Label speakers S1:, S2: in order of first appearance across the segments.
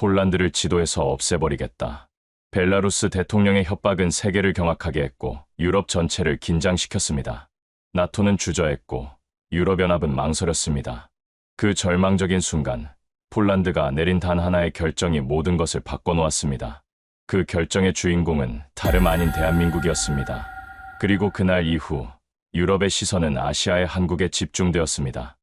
S1: 폴란드를 지도에서 없애버리겠다. 벨라루스 대통령의 협박은 세계를 경악하게 했고 유럽 전체를 긴장시켰습니다. 나토는 주저했고 유럽연합은 망설였습니다. 그 절망적인 순간 폴란드가 내린 단 하나의 결정이 모든 것을 바꿔놓았습니다. 그 결정의 주인공은 다름 아닌 대한민국이었습니다. 그리고 그날 이후 유럽의 시선은 아시아의 한국에 집중되었습니다.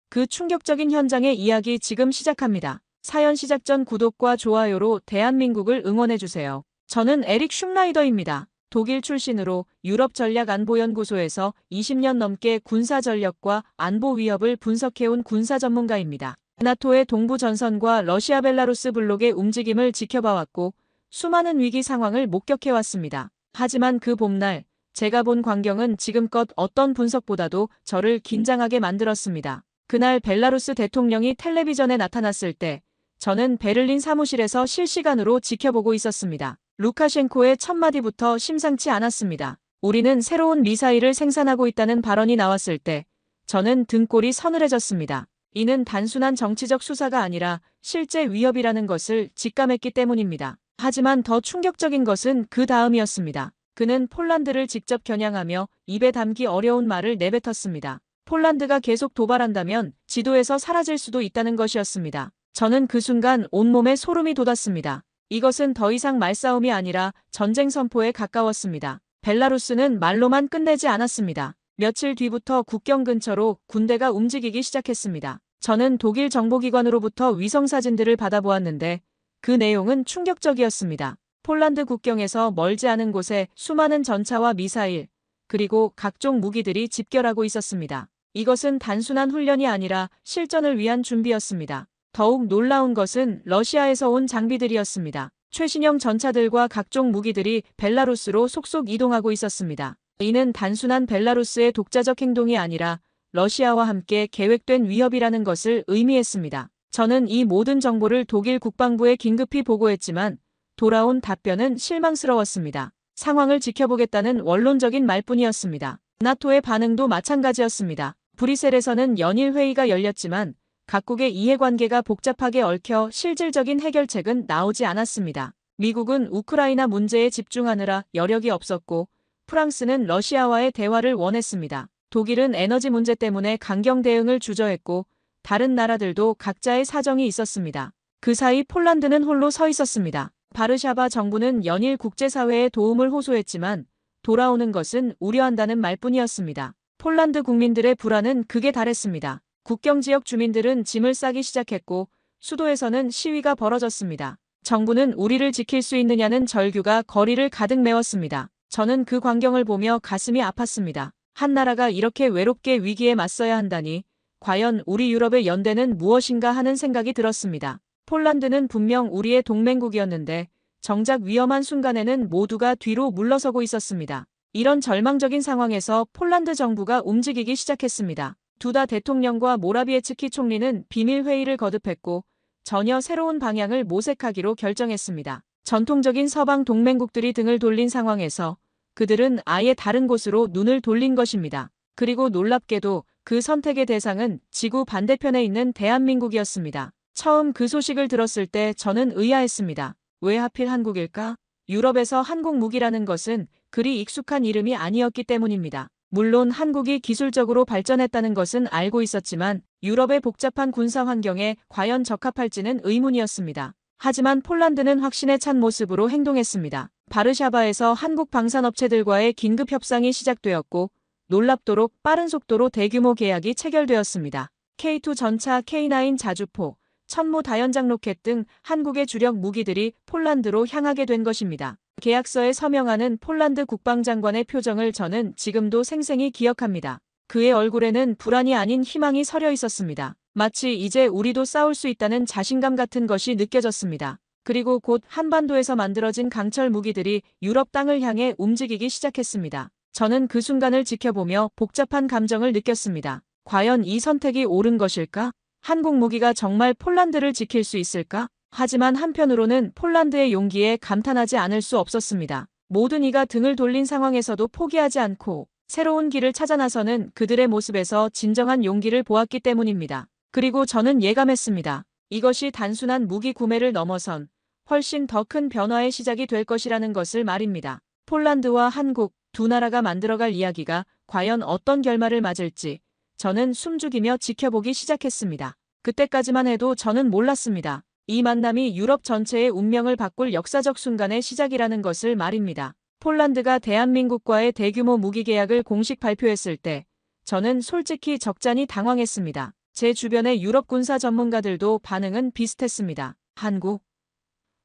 S2: 그 충격적인 현장의 이야기 지금 시작합니다. 사연 시작 전 구독과 좋아요로 대한민국을 응원해주세요. 저는 에릭 슈라이더입니다. 독일 출신으로 유럽전략안보연구소에서 20년 넘게 군사 전력과 안보 위협을 분석해온 군사 전문가입니다. 나토의 동부 전선과 러시아 벨라루스 블록의 움직임을 지켜봐왔고 수많은 위기 상황을 목격해왔습니다. 하지만 그 봄날 제가 본 광경은 지금껏 어떤 분석보다도 저를 긴장하게 만들었습니다. 그날 벨라루스 대통령이 텔레비전에 나타났을 때 저는 베를린 사무실에서 실시간으로 지켜보고 있었습니다. 루카셴코의 첫 마디부터 심상치 않았습니다. 우리는 새로운 미사일을 생산하고 있다는 발언이 나왔을 때 저는 등골이 서늘해졌습니다. 이는 단순한 정치적 수사가 아니라 실제 위협이라는 것을 직감했기 때문입니다. 하지만 더 충격적인 것은 그 다음이었습니다. 그는 폴란드를 직접 겨냥하며 입에 담기 어려운 말을 내뱉었습니다. 폴란드가 계속 도발한다면 지도에서 사라질 수도 있다는 것이었습니다. 저는 그 순간 온몸에 소름이 돋았습니다. 이것은 더 이상 말싸움이 아니라 전쟁 선포에 가까웠습니다. 벨라루스는 말로만 끝내지 않았습니다. 며칠 뒤부터 국경 근처로 군대가 움직이기 시작했습니다. 저는 독일 정보기관으로부터 위성사진들을 받아보았는데 그 내용은 충격적이었습니다. 폴란드 국경에서 멀지 않은 곳에 수많은 전차와 미사일, 그리고 각종 무기들이 집결하고 있었습니다. 이것은 단순한 훈련이 아니라 실전을 위한 준비였습니다. 더욱 놀라운 것은 러시아에서 온 장비들이었습니다. 최신형 전차들과 각종 무기들이 벨라루스로 속속 이동하고 있었습니다. 이는 단순한 벨라루스의 독자적 행동이 아니라 러시아와 함께 계획된 위협이라는 것을 의미했습니다. 저는 이 모든 정보를 독일 국방부에 긴급히 보고했지만 돌아온 답변은 실망스러웠습니다. 상황을 지켜보겠다는 원론적인 말뿐이었습니다. 나토의 반응도 마찬가지였습니다. 브뤼셀에서는 연일 회의가 열렸지만 각국의 이해관계가 복잡하게 얽혀 실질적인 해결책은 나오지 않았습니다. 미국은 우크라이나 문제에 집중하느라 여력이 없었고 프랑스는 러시아와의 대화를 원했습니다. 독일은 에너지 문제 때문에 강경 대응을 주저했고 다른 나라들도 각자의 사정이 있었습니다. 그 사이 폴란드는 홀로 서 있었습니다. 바르샤바 정부는 연일 국제사회에 도움을 호소했지만 돌아오는 것은 우려한다는 말뿐이었습니다. 폴란드 국민들의 불안은 극에 달했습니다. 국경 지역 주민들은 짐을 싸기 시작했고 수도에서는 시위가 벌어졌습니다. 정부는 우리를 지킬 수 있느냐는 절규가 거리를 가득 메웠습니다. 저는 그 광경을 보며 가슴이 아팠습니다. 한 나라가 이렇게 외롭게 위기에 맞서야 한다니 과연 우리 유럽의 연대는 무엇인가 하는 생각이 들었습니다. 폴란드는 분명 우리의 동맹국이었는데 정작 위험한 순간에는 모두가 뒤로 물러서고 있었습니다. 이런 절망적인 상황에서 폴란드 정부가 움직이기 시작했습니다. 두다 대통령과 모라비에츠키 총리는 비밀회의를 거듭했고 전혀 새로운 방향을 모색하기로 결정했습니다. 전통적인 서방 동맹국들이 등을 돌린 상황에서 그들은 아예 다른 곳으로 눈을 돌린 것입니다. 그리고 놀랍게도 그 선택의 대상은 지구 반대편에 있는 대한민국이었습니다. 처음 그 소식을 들었을 때 저는 의아했습니다. 왜 하필 한국일까? 유럽에서 한국 무기라는 것은 그리 익숙한 이름이 아니었기 때문입니다. 물론 한국이 기술적으로 발전했다는 것은 알고 있었지만 유럽의 복잡한 군사 환경에 과연 적합할지는 의문이었습니다. 하지만 폴란드는 확신에 찬 모습으로 행동했습니다. 바르샤바에서 한국 방산업체들과의 긴급 협상이 시작되었고 놀랍도록 빠른 속도로 대규모 계약이 체결되었습니다. K2 전차, K9 자주포, 천무 다연장 로켓 등 한국의 주력 무기들이 폴란드로 향하게 된 것입니다. 계약서에 서명하는 폴란드 국방장관의 표정을 저는 지금도 생생히 기억합니다. 그의 얼굴에는 불안이 아닌 희망이 서려 있었습니다. 마치 이제 우리도 싸울 수 있다는 자신감 같은 것이 느껴졌습니다. 그리고 곧 한반도에서 만들어진 강철 무기들이 유럽 땅을 향해 움직이기 시작했습니다. 저는 그 순간을 지켜보며 복잡한 감정을 느꼈습니다. 과연 이 선택이 옳은 것일까? 한국 무기가 정말 폴란드를 지킬 수 있을까? 하지만 한편으로는 폴란드의 용기에 감탄하지 않을 수 없었습니다. 모든 이가 등을 돌린 상황에서도 포기하지 않고 새로운 길을 찾아 나서는 그들의 모습에서 진정한 용기를 보았기 때문입니다. 그리고 저는 예감했습니다. 이것이 단순한 무기 구매를 넘어선 훨씬 더 큰 변화의 시작이 될 것이라는 것을 말입니다. 폴란드와 한국 두 나라가 만들어갈 이야기가 과연 어떤 결말을 맞을지 저는 숨죽이며 지켜보기 시작했습니다. 그때까지만 해도 저는 몰랐습니다. 이 만남이 유럽 전체의 운명을 바꿀 역사적 순간의 시작이라는 것을 말입니다. 폴란드가 대한민국과의 대규모 무기 계약을 공식 발표했을 때 저는 솔직히 적잖이 당황했습니다. 제 주변의 유럽 군사 전문가들도 반응은 비슷했습니다. 한국?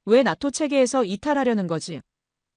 S2: 왜 나토 체계에서 이탈하려는 거지?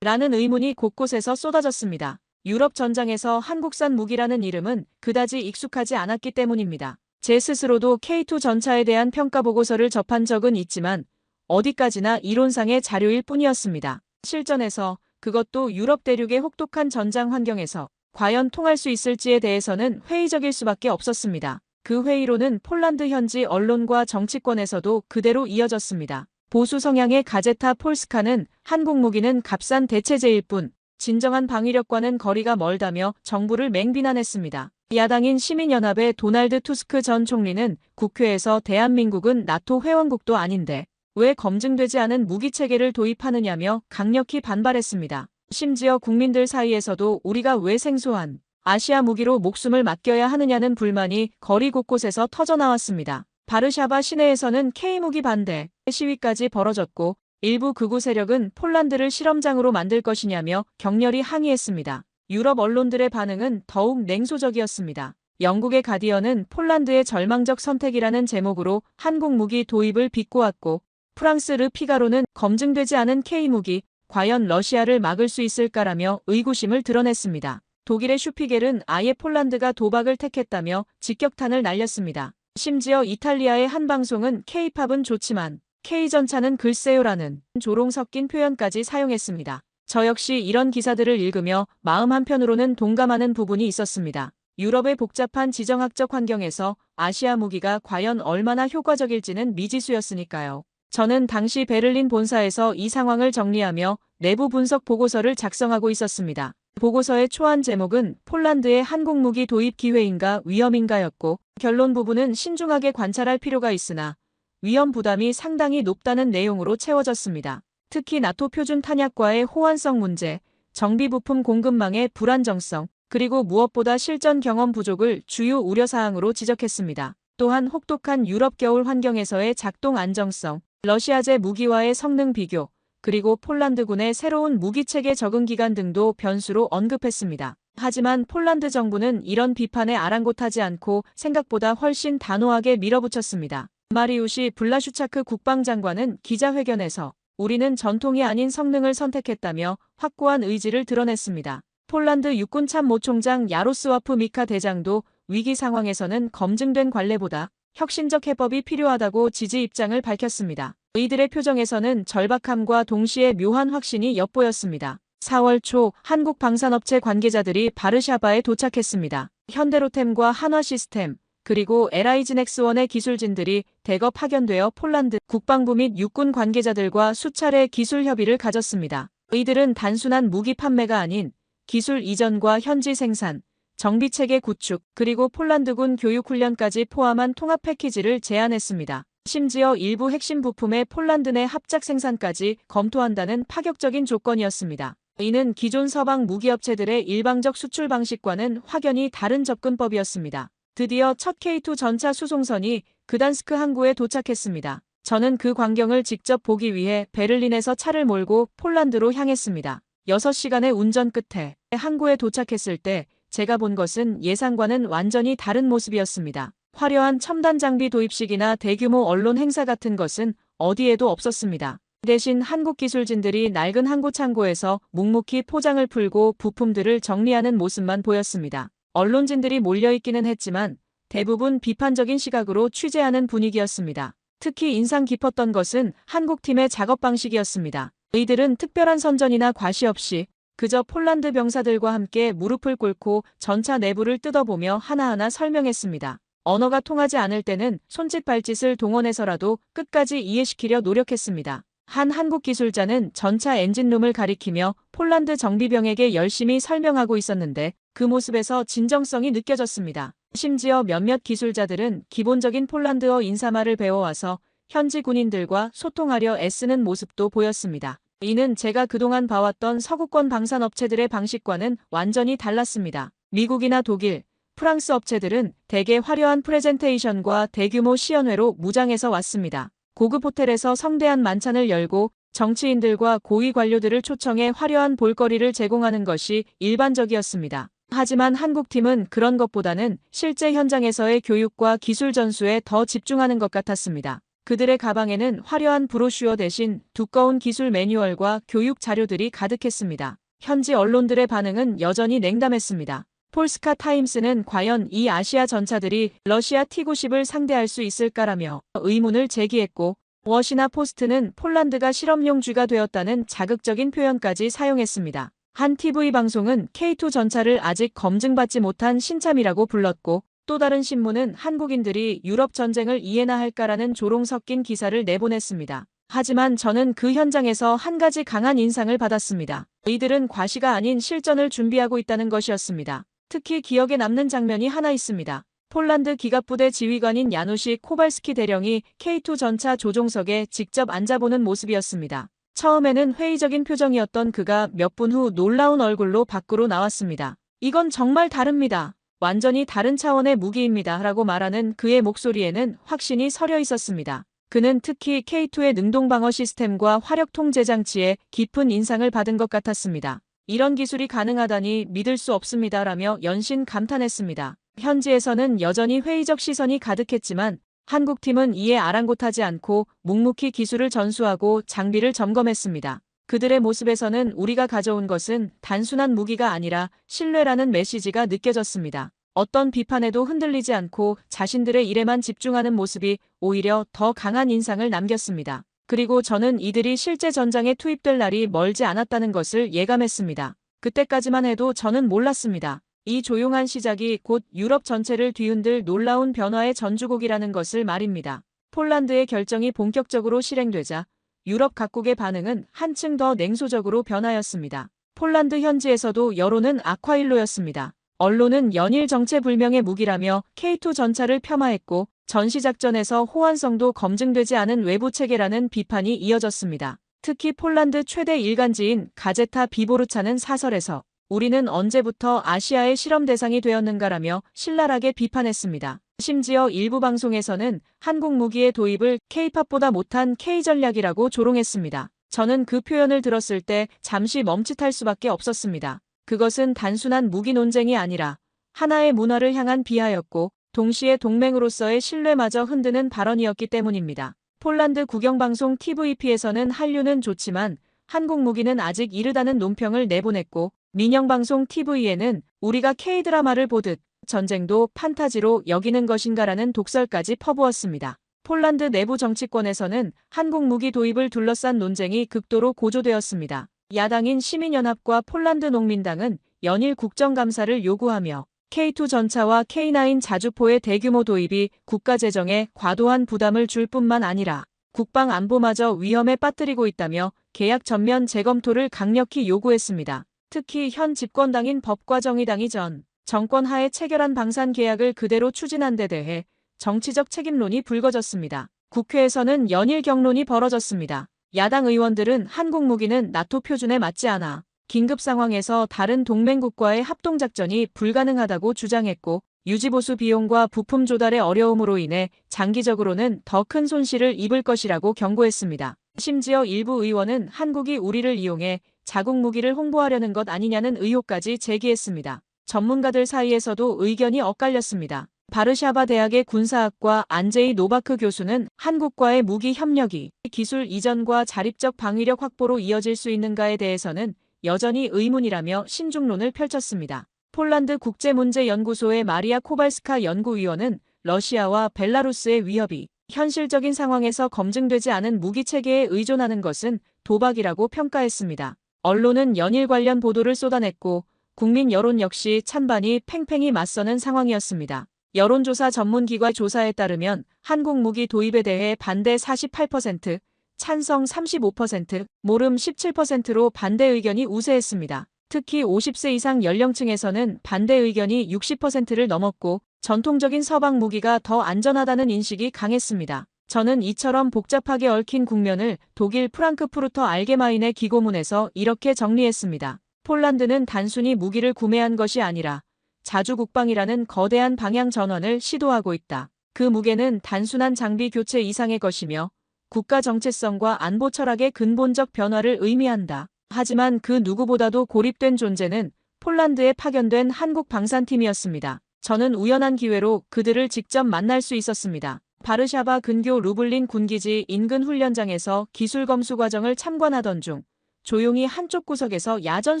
S2: 라는 의문이 곳곳에서 쏟아졌습니다. 유럽 전장에서 한국산 무기라는 이름은 그다지 익숙하지 않았기 때문입니다. 제 스스로도 K2 전차에 대한 평가 보고서를 접한 적은 있지만 어디까지나 이론상의 자료일 뿐이었습니다. 실전에서 그것도 유럽 대륙의 혹독한 전장 환경에서 과연 통할 수 있을지에 대해서는 회의적일 수밖에 없었습니다. 그 회의로는 폴란드 현지 언론과 정치권에서도 그대로 이어졌습니다. 보수 성향의 가제타 폴스카는 한국 무기는 값싼 대체제일 뿐 진정한 방위력과는 거리가 멀다며 정부를 맹비난했습니다. 야당인 시민연합의 도널드 투스크 전 총리는 국회에서 대한민국은 나토 회원국도 아닌데 왜 검증되지 않은 무기체계를 도입하느냐며 강력히 반발했습니다. 심지어 국민들 사이에서도 우리가 왜 생소한 아시아 무기로 목숨을 맡겨야 하느냐는 불만이 거리 곳곳에서 터져나왔습니다. 바르샤바 시내에서는 K무기 반대 시위까지 벌어졌고 일부 극우 세력은 폴란드를 실험장으로 만들 것이냐며 격렬히 항의했습니다. 유럽 언론들의 반응은 더욱 냉소적이었습니다. 영국의 가디언은 폴란드의 절망적 선택이라는 제목으로 한국 무기 도입을 비꼬았고 프랑스 르 피가로는 검증되지 않은 K무기, 과연 러시아를 막을 수 있을까라며 의구심을 드러냈습니다. 독일의 슈피겔은 아예 폴란드가 도박을 택했다며 직격탄을 날렸습니다. 심지어 이탈리아의 한 방송은 K-팝은 좋지만 K전차는 글쎄요라는 조롱 섞인 표현까지 사용했습니다. 저 역시 이런 기사들을 읽으며 마음 한편으로는 동감하는 부분이 있었습니다. 유럽의 복잡한 지정학적 환경에서 아시아 무기가 과연 얼마나 효과적일지는 미지수였으니까요. 저는 당시 베를린 본사에서 이 상황을 정리하며 내부 분석 보고서를 작성하고 있었습니다. 보고서의 초안 제목은 폴란드의 한국 무기 도입 기회인가 위험인가였고 결론 부분은 신중하게 관찰할 필요가 있으나 위험 부담이 상당히 높다는 내용으로 채워졌습니다. 특히 나토 표준 탄약과의 호환성 문제, 정비 부품 공급망의 불안정성, 그리고 무엇보다 실전 경험 부족을 주요 우려사항으로 지적했습니다. 또한 혹독한 유럽 겨울 환경에서의 작동 안정성, 러시아제 무기와의 성능 비교, 그리고 폴란드군의 새로운 무기체계 적응 기간 등도 변수로 언급했습니다. 하지만 폴란드 정부는 이런 비판에 아랑곳하지 않고 생각보다 훨씬 단호하게 밀어붙였습니다. 마리우시 블라슈차크 국방장관은 기자회견에서 우리는 전통이 아닌 성능을 선택했다며 확고한 의지를 드러냈습니다. 폴란드 육군 참모총장 야로스와프 미카 대장도 위기 상황에서는 검증된 관례보다 혁신적 해법이 필요하다고 지지 입장을 밝혔습니다. 이들의 표정에서는 절박함과 동시에 묘한 확신이 엿보였습니다. 4월 초 한국 방산업체 관계자들이 바르샤바에 도착했습니다. 현대로템과 한화시스템, 그리고 LI진엑스원의 기술진들이 대거 파견되어 폴란드 국방부 및 육군 관계자들과 수차례 기술 협의를 가졌습니다. 이들은 단순한 무기 판매가 아닌 기술 이전과 현지 생산, 정비체계 구축, 그리고 폴란드군 교육훈련까지 포함한 통합 패키지를 제안했습니다. 심지어 일부 핵심 부품의 폴란드 내 합작 생산까지 검토한다는 파격적인 조건이었습니다. 이는 기존 서방 무기업체들의 일방적 수출 방식과는 확연히 다른 접근법이었습니다. 드디어 첫 K2 전차 수송선이 그단스크 항구에 도착했습니다. 저는 그 광경을 직접 보기 위해 베를린에서 차를 몰고 폴란드로 향했습니다. 6시간의 운전 끝에 항구에 도착했을 때 제가 본 것은 예상과는 완전히 다른 모습이었습니다. 화려한 첨단 장비 도입식이나 대규모 언론 행사 같은 것은 어디에도 없었습니다. 대신 한국 기술진들이 낡은 항구 창고에서 묵묵히 포장을 풀고 부품들을 정리하는 모습만 보였습니다. 언론진들이 몰려있기는 했지만 대부분 비판적인 시각으로 취재하는 분위기였습니다. 특히 인상 깊었던 것은 한국팀의 작업 방식이었습니다. 이들은 특별한 선전이나 과시 없이 그저 폴란드 병사들과 함께 무릎을 꿇고 전차 내부를 뜯어보며 하나하나 설명했습니다. 언어가 통하지 않을 때는 손짓 발짓을 동원해서라도 끝까지 이해시키려 노력했습니다. 한 한국 기술자는 전차 엔진룸을 가리키며 폴란드 정비병에게 열심히 설명하고 있었는데 그 모습에서 진정성이 느껴졌습니다. 심지어 몇몇 기술자들은 기본적인 폴란드어 인사말을 배워와서 현지 군인들과 소통하려 애쓰는 모습도 보였습니다. 이는 제가 그동안 봐왔던 서구권 방산업체들의 방식과는 완전히 달랐습니다. 미국이나 독일, 프랑스 업체들은 대개 화려한 프레젠테이션과 대규모 시연회로 무장해서 왔습니다. 고급 호텔에서 성대한 만찬을 열고 정치인들과 고위 관료들을 초청해 화려한 볼거리를 제공하는 것이 일반적이었습니다. 하지만 한국팀은 그런 것보다는 실제 현장에서의 교육과 기술 전수에 더 집중하는 것 같았습니다. 그들의 가방에는 화려한 브로슈어 대신 두꺼운 기술 매뉴얼과 교육 자료들이 가득했습니다. 현지 언론들의 반응은 여전히 냉담했습니다. 폴스카 타임스는 과연 이 아시아 전차들이 러시아 T-90을 상대할 수 있을까라며 의문을 제기했고, 워시나 포스트는 폴란드가 실험용 쥐가 되었다는 자극적인 표현까지 사용했습니다. 한 TV 방송은 K2 전차를 아직 검증받지 못한 신참이라고 불렀고, 또 다른 신문은 한국인들이 유럽 전쟁을 이해나 할까라는 조롱 섞인 기사를 내보냈습니다. 하지만 저는 그 현장에서 한 가지 강한 인상을 받았습니다. 이들은 과시가 아닌 실전을 준비하고 있다는 것이었습니다. 특히 기억에 남는 장면이 하나 있습니다. 폴란드 기갑부대 지휘관인 야누시 코발스키 대령이 K2 전차 조종석에 직접 앉아보는 모습이었습니다. 처음에는 회의적인 표정이었던 그가 몇 분 후 놀라운 얼굴로 밖으로 나왔습니다. 이건 정말 다릅니다. 완전히 다른 차원의 무기입니다. 라고 말하는 그의 목소리에는 확신이 서려 있었습니다. 그는 특히 K2의 능동방어 시스템과 화력 통제 장치에 깊은 인상을 받은 것 같았습니다. 이런 기술이 가능하다니 믿을 수 없습니다. 라며 연신 감탄했습니다. 현지에서는 여전히 회의적 시선이 가득했지만 한국팀은 이에 아랑곳하지 않고 묵묵히 기술을 전수하고 장비를 점검했습니다. 그들의 모습에서는 우리가 가져온 것은 단순한 무기가 아니라 신뢰라는 메시지가 느껴졌습니다. 어떤 비판에도 흔들리지 않고 자신들의 일에만 집중하는 모습이 오히려 더 강한 인상을 남겼습니다. 그리고 저는 이들이 실제 전장에 투입될 날이 멀지 않았다는 것을 예감했습니다. 그때까지만 해도 저는 몰랐습니다. 이 조용한 시작이 곧 유럽 전체를 뒤흔들 놀라운 변화의 전주곡이라는 것을 말입니다. 폴란드의 결정이 본격적으로 실행되자 유럽 각국의 반응은 한층 더 냉소적으로 변하였습니다. 폴란드 현지에서도 여론은 악화일로였습니다. 언론은 연일 정체불명의 무기라며 K2 전차를 폄하했고, 전시작전에서 호환성도 검증되지 않은 외부 체계라는 비판이 이어졌습니다. 특히 폴란드 최대 일간지인 가제타 비보르차는 사설에서 우리는 언제부터 아시아의 실험 대상이 되었는가라며 신랄하게 비판했습니다. 심지어 일부 방송에서는 한국 무기의 도입을 K-팝보다 못한 K-전략이라고 조롱했습니다. 저는 그 표현을 들었을 때 잠시 멈칫할 수밖에 없었습니다. 그것은 단순한 무기 논쟁이 아니라 하나의 문화를 향한 비하였고, 동시에 동맹으로서의 신뢰마저 흔드는 발언이었기 때문입니다. 폴란드 국영방송 TVP에서는 한류는 좋지만 한국 무기는 아직 이르다는 논평을 내보냈고, 민영방송 TV에는 우리가 K-드라마를 보듯 전쟁도 판타지로 여기는 것인가라는 독설까지 퍼부었습니다. 폴란드 내부 정치권에서는 한국 무기 도입을 둘러싼 논쟁이 극도로 고조되었습니다. 야당인 시민연합과 폴란드 농민당은 연일 국정감사를 요구하며 K2 전차와 K9 자주포의 대규모 도입이 국가 재정에 과도한 부담을 줄 뿐만 아니라 국방 안보마저 위험에 빠뜨리고 있다며 계약 전면 재검토를 강력히 요구했습니다. 특히 현 집권당인 법과정의당이 전 정권 하에 체결한 방산 계약을 그대로 추진한 데 대해 정치적 책임론이 불거졌습니다. 국회에서는 연일 격론이 벌어졌습니다. 야당 의원들은 한국 무기는 나토 표준에 맞지 않아 긴급 상황에서 다른 동맹국과의 합동작전이 불가능하다고 주장했고, 유지보수 비용과 부품 조달의 어려움으로 인해 장기적으로는 더 큰 손실을 입을 것이라고 경고했습니다. 심지어 일부 의원은 한국이 우리를 이용해 자국 무기를 홍보하려는 것 아니냐는 의혹까지 제기했습니다. 전문가들 사이에서도 의견이 엇갈렸습니다. 바르샤바 대학의 군사학과 안제이 노바크 교수는 한국과의 무기 협력이 기술 이전과 자립적 방위력 확보로 이어질 수 있는가에 대해서는 여전히 의문이라며 신중론을 펼쳤습니다. 폴란드 국제문제연구소의 마리아 코발스카 연구위원은 러시아와 벨라루스의 위협이 현실적인 상황에서 검증되지 않은 무기 체계에 의존하는 것은 도박이라고 평가했습니다. 언론은 연일 관련 보도를 쏟아냈고, 국민 여론 역시 찬반이 팽팽히 맞서는 상황이었습니다. 여론조사 전문기관 조사에 따르면 한국 무기 도입에 대해 반대 48%, 찬성 35%, 모름 17%로 반대 의견이 우세했습니다. 특히 50세 이상 연령층에서는 반대 의견이 60%를 넘었고, 전통적인 서방 무기가 더 안전하다는 인식이 강했습니다. 저는 이처럼 복잡하게 얽힌 국면을 독일 프랑크푸르터 알게마인의 기고문에서 이렇게 정리했습니다. 폴란드는 단순히 무기를 구매한 것이 아니라 자주국방이라는 거대한 방향 전환을 시도하고 있다. 그 무게는 단순한 장비 교체 이상의 것이며 국가 정체성과 안보 철학의 근본적 변화를 의미한다. 하지만 그 누구보다도 고립된 존재는 폴란드에 파견된 한국 방산팀이었습니다. 저는 우연한 기회로 그들을 직접 만날 수 있었습니다. 바르샤바 근교 루블린 군기지 인근 훈련장에서 기술 검수 과정을 참관하던 중 조용히 한쪽 구석에서 야전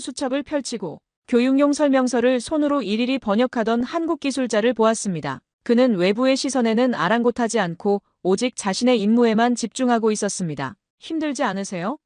S2: 수첩을 펼치고 교육용 설명서를 손으로 일일이 번역하던 한국 기술자를 보았습니다. 그는 외부의 시선에는 아랑곳하지 않고 오직 자신의 임무에만 집중하고 있었습니다. 힘들지 않으세요?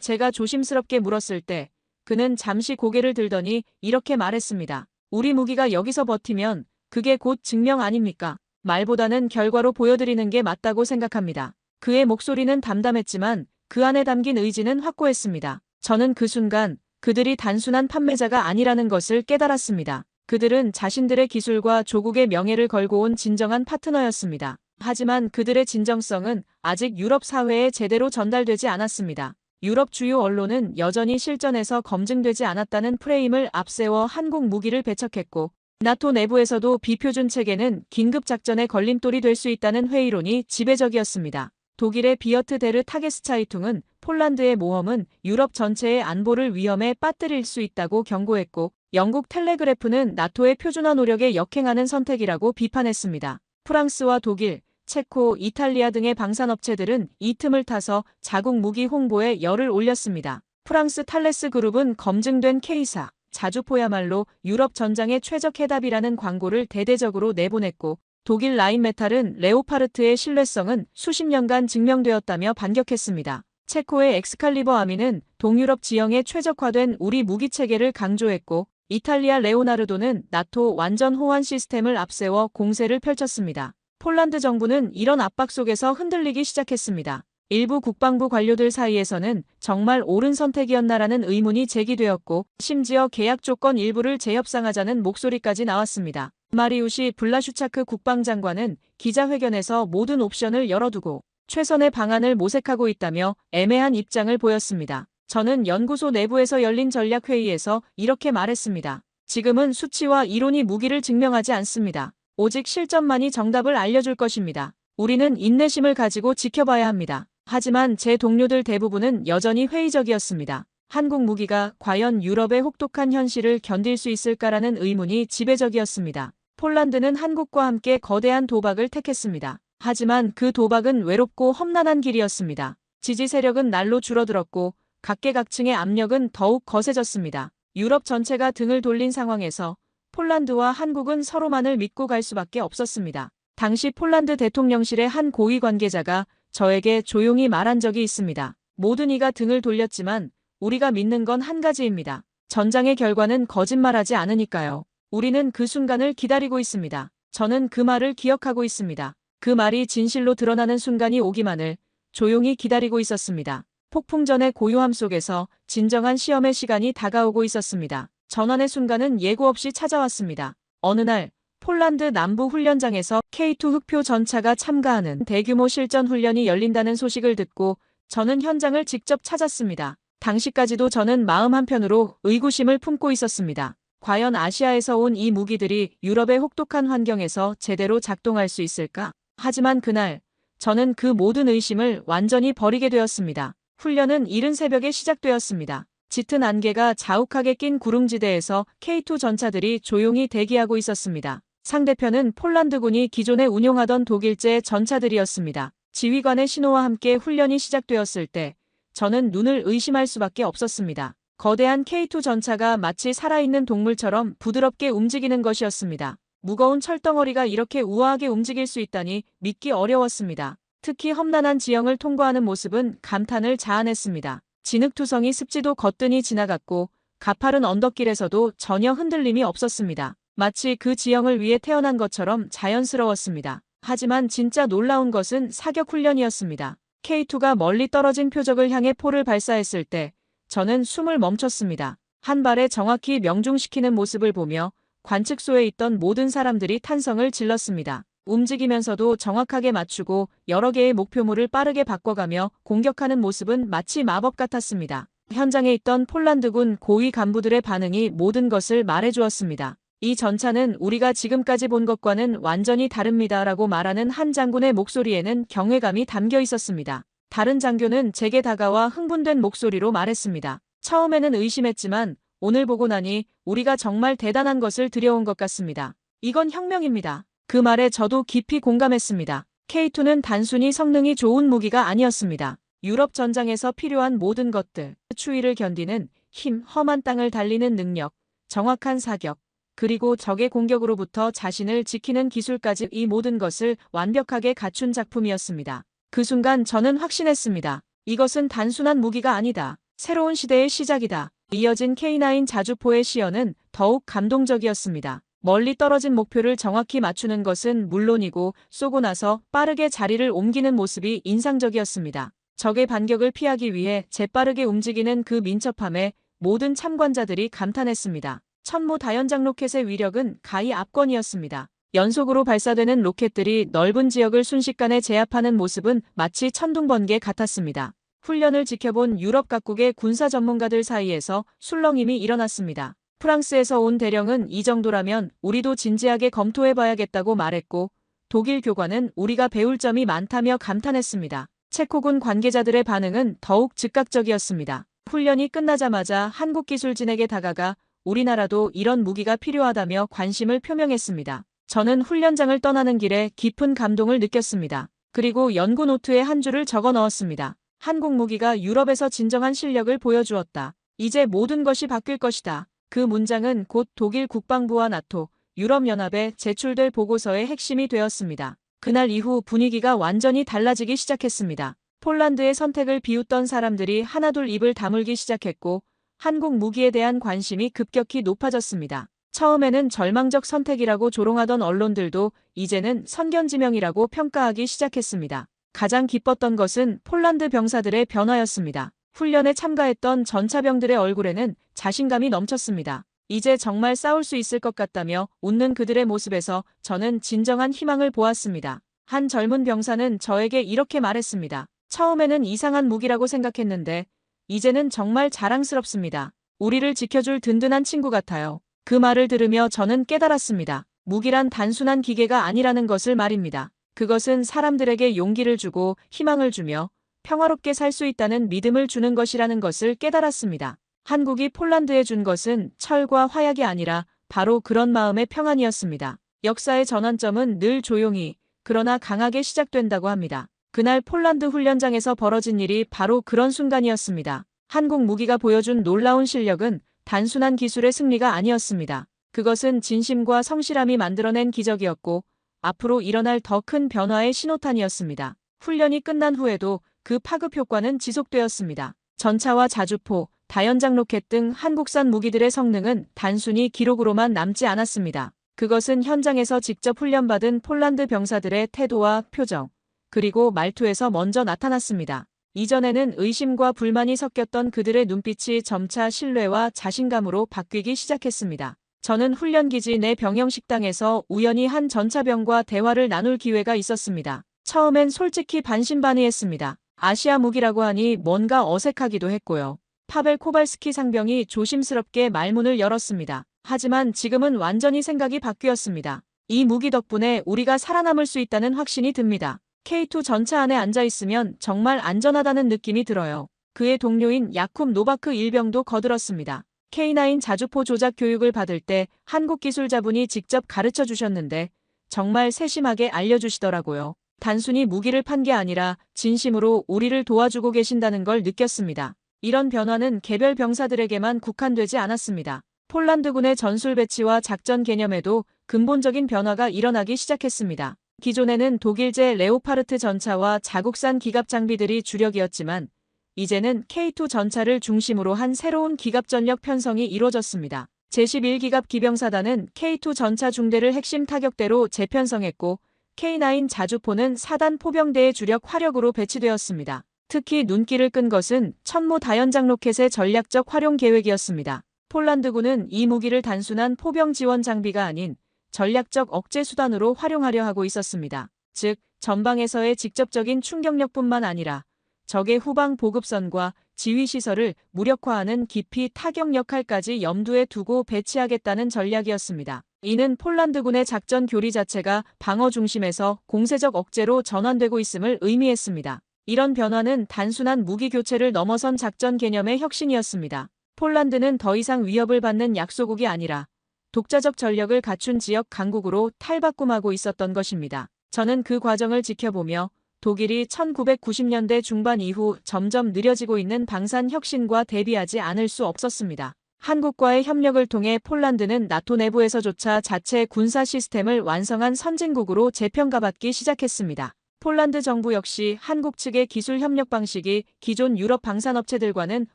S2: 제가 조심스럽게 물었을 때 그는 잠시 고개를 들더니 이렇게 말했습니다. 우리 무기가 여기서 버티면 그게 곧 증명 아닙니까? 말보다는 결과로 보여드리는 게 맞다고 생각합니다. 그의 목소리는 담담했지만 그 안에 담긴 의지는 확고했습니다. 저는 그 순간 그들이 단순한 판매자가 아니라는 것을 깨달았습니다. 그들은 자신들의 기술과 조국의 명예를 걸고 온 진정한 파트너였습니다. 하지만 그들의 진정성은 아직 유럽 사회에 제대로 전달되지 않았습니다. 유럽 주요 언론은 여전히 실전에서 검증되지 않았다는 프레임을 앞세워 한국 무기를 배척했고 나토 내부에서도 비표준 체계는 긴급작전의 걸림돌이 될 수 있다는 회의론이 지배적이었습니다. 독일의 비어트 데르 타게스차이퉁은 폴란드의 모험은 유럽 전체의 안보를 위험에 빠뜨릴 수 있다고 경고했고 영국 텔레그래프는 나토의 표준화 노력에 역행하는 선택이라고 비판했습니다. 프랑스와 독일, 체코, 이탈리아 등의 방산업체들은 이 틈을 타서 자국 무기 홍보에 열을 올렸습니다. 프랑스 탈레스 그룹은 검증된 K사, 자주포야말로 유럽 전장의 최적 해답이라는 광고를 대대적으로 내보냈고 독일 라인메탈은 레오파르트의 신뢰성은 수십 년간 증명되었다며 반격했습니다. 체코의 엑스칼리버 아미는 동유럽 지형에 최적화된 우리 무기 체계를 강조했고 이탈리아 레오나르도는 나토 완전 호환 시스템을 앞세워 공세를 펼쳤습니다. 폴란드 정부는 이런 압박 속에서 흔들리기 시작했습니다. 일부 국방부 관료들 사이에서는 정말 옳은 선택이었나라는 의문이 제기되었고 심지어 계약 조건 일부를 재협상하자는 목소리까지 나왔습니다. 마리우시 블라슈차크 국방장관은 기자회견에서 모든 옵션을 열어두고 최선의 방안을 모색하고 있다며 애매한 입장을 보였습니다. 저는 연구소 내부에서 열린 전략회의에서 이렇게 말했습니다. 지금은 수치와 이론이 무기를 증명하지 않습니다. 오직 실전만이 정답을 알려줄 것입니다. 우리는 인내심을 가지고 지켜봐야 합니다. 하지만 제 동료들 대부분은 여전히 회의적이었습니다. 한국 무기가 과연 유럽의 혹독한 현실을 견딜 수 있을까라는 의문이 지배적이었습니다. 폴란드는 한국과 함께 거대한 도박을 택했습니다. 하지만 그 도박은 외롭고 험난한 길이었습니다. 지지 세력은 날로 줄어들었고 각계각층의 압력은 더욱 거세졌습니다. 유럽 전체가 등을 돌린 상황에서 폴란드와 한국은 서로만을 믿고 갈 수밖에 없었습니다. 당시 폴란드 대통령실의 한 고위 관계자가 저에게 조용히 말한 적이 있습니다. 모든 이가 등을 돌렸지만 우리가 믿는 건 한 가지입니다. 전장의 결과는 거짓말하지 않으니까요. 우리는 그 순간을 기다리고 있습니다. 저는 그 말을 기억하고 있습니다. 그 말이 진실로 드러나는 순간이 오기만을 조용히 기다리고 있었습니다. 폭풍전의 고요함 속에서 진정한 시험의 시간이 다가오고 있었습니다. 전환의 순간은 예고 없이 찾아왔습니다. 어느 날 폴란드 남부 훈련장에서 K2 흑표 전차가 참가하는 대규모 실전 훈련이 열린다는 소식을 듣고 저는 현장을 직접 찾았습니다. 당시까지도 저는 마음 한편으로 의구심을 품고 있었습니다. 과연 아시아에서 온 이 무기들이 유럽의 혹독한 환경에서 제대로 작동할 수 있을까? 하지만 그날 저는 그 모든 의심을 완전히 버리게 되었습니다. 훈련은 이른 새벽에 시작되었습니다. 짙은 안개가 자욱하게 낀 구릉지대에서 K2 전차들이 조용히 대기하고 있었습니다. 상대편은 폴란드군이 기존에 운용하던 독일제 전차들이었습니다. 지휘관의 신호와 함께 훈련이 시작되었을 때 저는 눈을 의심할 수밖에 없었습니다. 거대한 K2 전차가 마치 살아있는 동물처럼 부드럽게 움직이는 것이었습니다. 무거운 철덩어리가 이렇게 우아하게 움직일 수 있다니 믿기 어려웠습니다. 특히 험난한 지형을 통과하는 모습은 감탄을 자아냈습니다. 진흙투성이 습지도 거뜬히 지나갔고 가파른 언덕길에서도 전혀 흔들림이 없었습니다. 마치 그 지형을 위해 태어난 것처럼 자연스러웠습니다. 하지만 진짜 놀라운 것은 사격 훈련이었습니다. K2가 멀리 떨어진 표적을 향해 포를 발사했을 때 저는 숨을 멈췄습니다. 한 발에 정확히 명중시키는 모습을 보며 관측소에 있던 모든 사람들이 탄성을 질렀습니다. 움직이면서도 정확하게 맞추고 여러 개의 목표물을 빠르게 바꿔가며 공격하는 모습은 마치 마법 같았습니다. 현장에 있던 폴란드군 고위 간부들의 반응이 모든 것을 말해주었습니다. 이 전차는 우리가 지금까지 본 것과는 완전히 다릅니다라고 말하는 한 장군의 목소리에는 경외감이 담겨 있었습니다. 다른 장교는 제게 다가와 흥분된 목소리로 말했습니다. 처음에는 의심했지만 오늘 보고 나니 우리가 정말 대단한 것을 들여온 것 같습니다. 이건 혁명입니다. 그 말에 저도 깊이 공감했습니다. K2는 단순히 성능이 좋은 무기가 아니었습니다. 유럽 전장에서 필요한 모든 것들, 추위를 견디는 힘, 험한 땅을 달리는 능력, 정확한 사격, 그리고 적의 공격으로부터 자신을 지키는 기술까지 이 모든 것을 완벽하게 갖춘 작품이었습니다. 그 순간 저는 확신했습니다. 이것은 단순한 무기가 아니다. 새로운 시대의 시작이다. 이어진 K9 자주포의 시연은 더욱 감동적이었습니다. 멀리 떨어진 목표를 정확히 맞추는 것은 물론이고 쏘고 나서 빠르게 자리를 옮기는 모습이 인상적이었습니다. 적의 반격을 피하기 위해 재빠르게 움직이는 그 민첩함에 모든 참관자들이 감탄했습니다. 천무 다연장 로켓의 위력은 가히 압권이었습니다. 연속으로 발사되는 로켓들이 넓은 지역을 순식간에 제압하는 모습은 마치 천둥번개 같았습니다. 훈련을 지켜본 유럽 각국의 군사 전문가들 사이에서 술렁임이 일어났습니다. 프랑스에서 온 대령은 이 정도라면 우리도 진지하게 검토해봐야겠다고 말했고, 독일 교관은 우리가 배울 점이 많다며 감탄했습니다. 체코군 관계자들의 반응은 더욱 즉각적이었습니다. 훈련이 끝나자마자 한국 기술진에게 다가가 우리나라도 이런 무기가 필요하다며 관심을 표명했습니다. 저는 훈련장을 떠나는 길에 깊은 감동을 느꼈습니다. 그리고 연구 노트에 한 줄을 적어 넣었습니다. 한국 무기가 유럽에서 진정한 실력을 보여주었다. 이제 모든 것이 바뀔 것이다. 그 문장은 곧 독일 국방부와 나토, 유럽연합에 제출될 보고서의 핵심이 되었습니다. 그날 이후 분위기가 완전히 달라지기 시작했습니다. 폴란드의 선택을 비웃던 사람들이 하나둘 입을 다물기 시작했고 한국 무기에 대한 관심이 급격히 높아졌습니다. 처음에는 절망적 선택이라고 조롱하던 언론들도 이제는 선견지명이라고 평가하기 시작했습니다. 가장 기뻤던 것은 폴란드 병사들의 변화였습니다. 훈련에 참가했던 전차병들의 얼굴에는 자신감이 넘쳤습니다. 이제 정말 싸울 수 있을 것 같다며 웃는 그들의 모습에서 저는 진정한 희망을 보았습니다. 한 젊은 병사는 저에게 이렇게 말했습니다. 처음에는 이상한 무기라고 생각했는데 이제는 정말 자랑스럽습니다. 우리를 지켜줄 든든한 친구 같아요. 그 말을 들으며 저는 깨달았습니다. 무기란 단순한 기계가 아니라는 것을 말입니다. 그것은 사람들에게 용기를 주고 희망을 주며 평화롭게 살 수 있다는 믿음을 주는 것이라는 것을 깨달았습니다. 한국이 폴란드에 준 것은 철과 화약이 아니라 바로 그런 마음의 평안이었습니다. 역사의 전환점은 늘 조용히 그러나 강하게 시작된다고 합니다. 그날 폴란드 훈련장에서 벌어진 일이 바로 그런 순간이었습니다. 한국 무기가 보여준 놀라운 실력은 단순한 기술의 승리가 아니었습니다. 그것은 진심과 성실함이 만들어낸 기적이었고 앞으로 일어날 더 큰 변화의 신호탄이었습니다. 훈련이 끝난 후에도 그 파급 효과는 지속되었습니다. 전차와 자주포, 다연장 로켓 등 한국산 무기들의 성능은 단순히 기록으로만 남지 않았습니다. 그것은 현장에서 직접 훈련받은 폴란드 병사들의 태도와 표정, 그리고 말투에서 먼저 나타났습니다. 이전에는 의심과 불만이 섞였던 그들의 눈빛이 점차 신뢰와 자신감으로 바뀌기 시작했습니다. 저는 훈련기지 내 병영식당에서 우연히 한 전차병과 대화를 나눌 기회가 있었습니다. 처음엔 솔직히 반신반의했습니다. 아시아 무기라고 하니 뭔가 어색하기도 했고요. 파벨 코발스키 상병이 조심스럽게 말문을 열었습니다. 하지만 지금은 완전히 생각이 바뀌었습니다. 이 무기 덕분에 우리가 살아남을 수 있다는 확신이 듭니다. K2 전차 안에 앉아있으면 정말 안전하다는 느낌이 들어요. 그의 동료인 야쿰 노바크 일병도 거들었습니다. K9 자주포 조작 교육을 받을 때 한국 기술자분이 직접 가르쳐 주셨는데 정말 세심하게 알려주시더라고요. 단순히 무기를 판 게 아니라 진심으로 우리를 도와주고 계신다는 걸 느꼈습니다. 이런 변화는 개별 병사들에게만 국한되지 않았습니다. 폴란드군의 전술 배치와 작전 개념에도 근본적인 변화가 일어나기 시작했습니다. 기존에는 독일제 레오파르트 전차와 자국산 기갑 장비들이 주력이었지만 이제는 K2 전차를 중심으로 한 새로운 기갑 전력 편성이 이루어졌습니다. 제11기갑 기병사단은 K2 전차 중대를 핵심 타격대로 재편성했고 K9 자주포는 4단 포병대의 주력 화력으로 배치되었습니다. 특히 눈길을 끈 것은 천무 다연장 로켓의 전략적 활용 계획이었습니다. 폴란드군은 이 무기를 단순한 포병 지원 장비가 아닌 전략적 억제 수단으로 활용하려 하고 있었습니다. 즉, 전방에서의 직접적인 충격력뿐만 아니라 적의 후방 보급선과 지휘시설을 무력화하는 기피 타격 역할까지 염두에 두고 배치하겠다는 전략이었습니다. 이는 폴란드군의 작전 교리 자체가 방어 중심에서 공세적 억제로 전환되고 있음을 의미했습니다. 이런 변화는 단순한 무기 교체를 넘어선 작전 개념의 혁신이었습니다. 폴란드는 더 이상 위협을 받는 약소국이 아니라 독자적 전력을 갖춘 지역 강국으로 탈바꿈하고 있었던 것입니다. 저는 그 과정을 지켜보며 독일이 1990년대 중반 이후 점점 느려지고 있는 방산 혁신과 대비하지 않을 수 없었습니다. 한국과의 협력을 통해 폴란드는 나토 내부에서조차 자체 군사 시스템을 완성한 선진국으로 재평가받기 시작했습니다. 폴란드 정부 역시 한국 측의 기술 협력 방식이 기존 유럽 방산업체들과는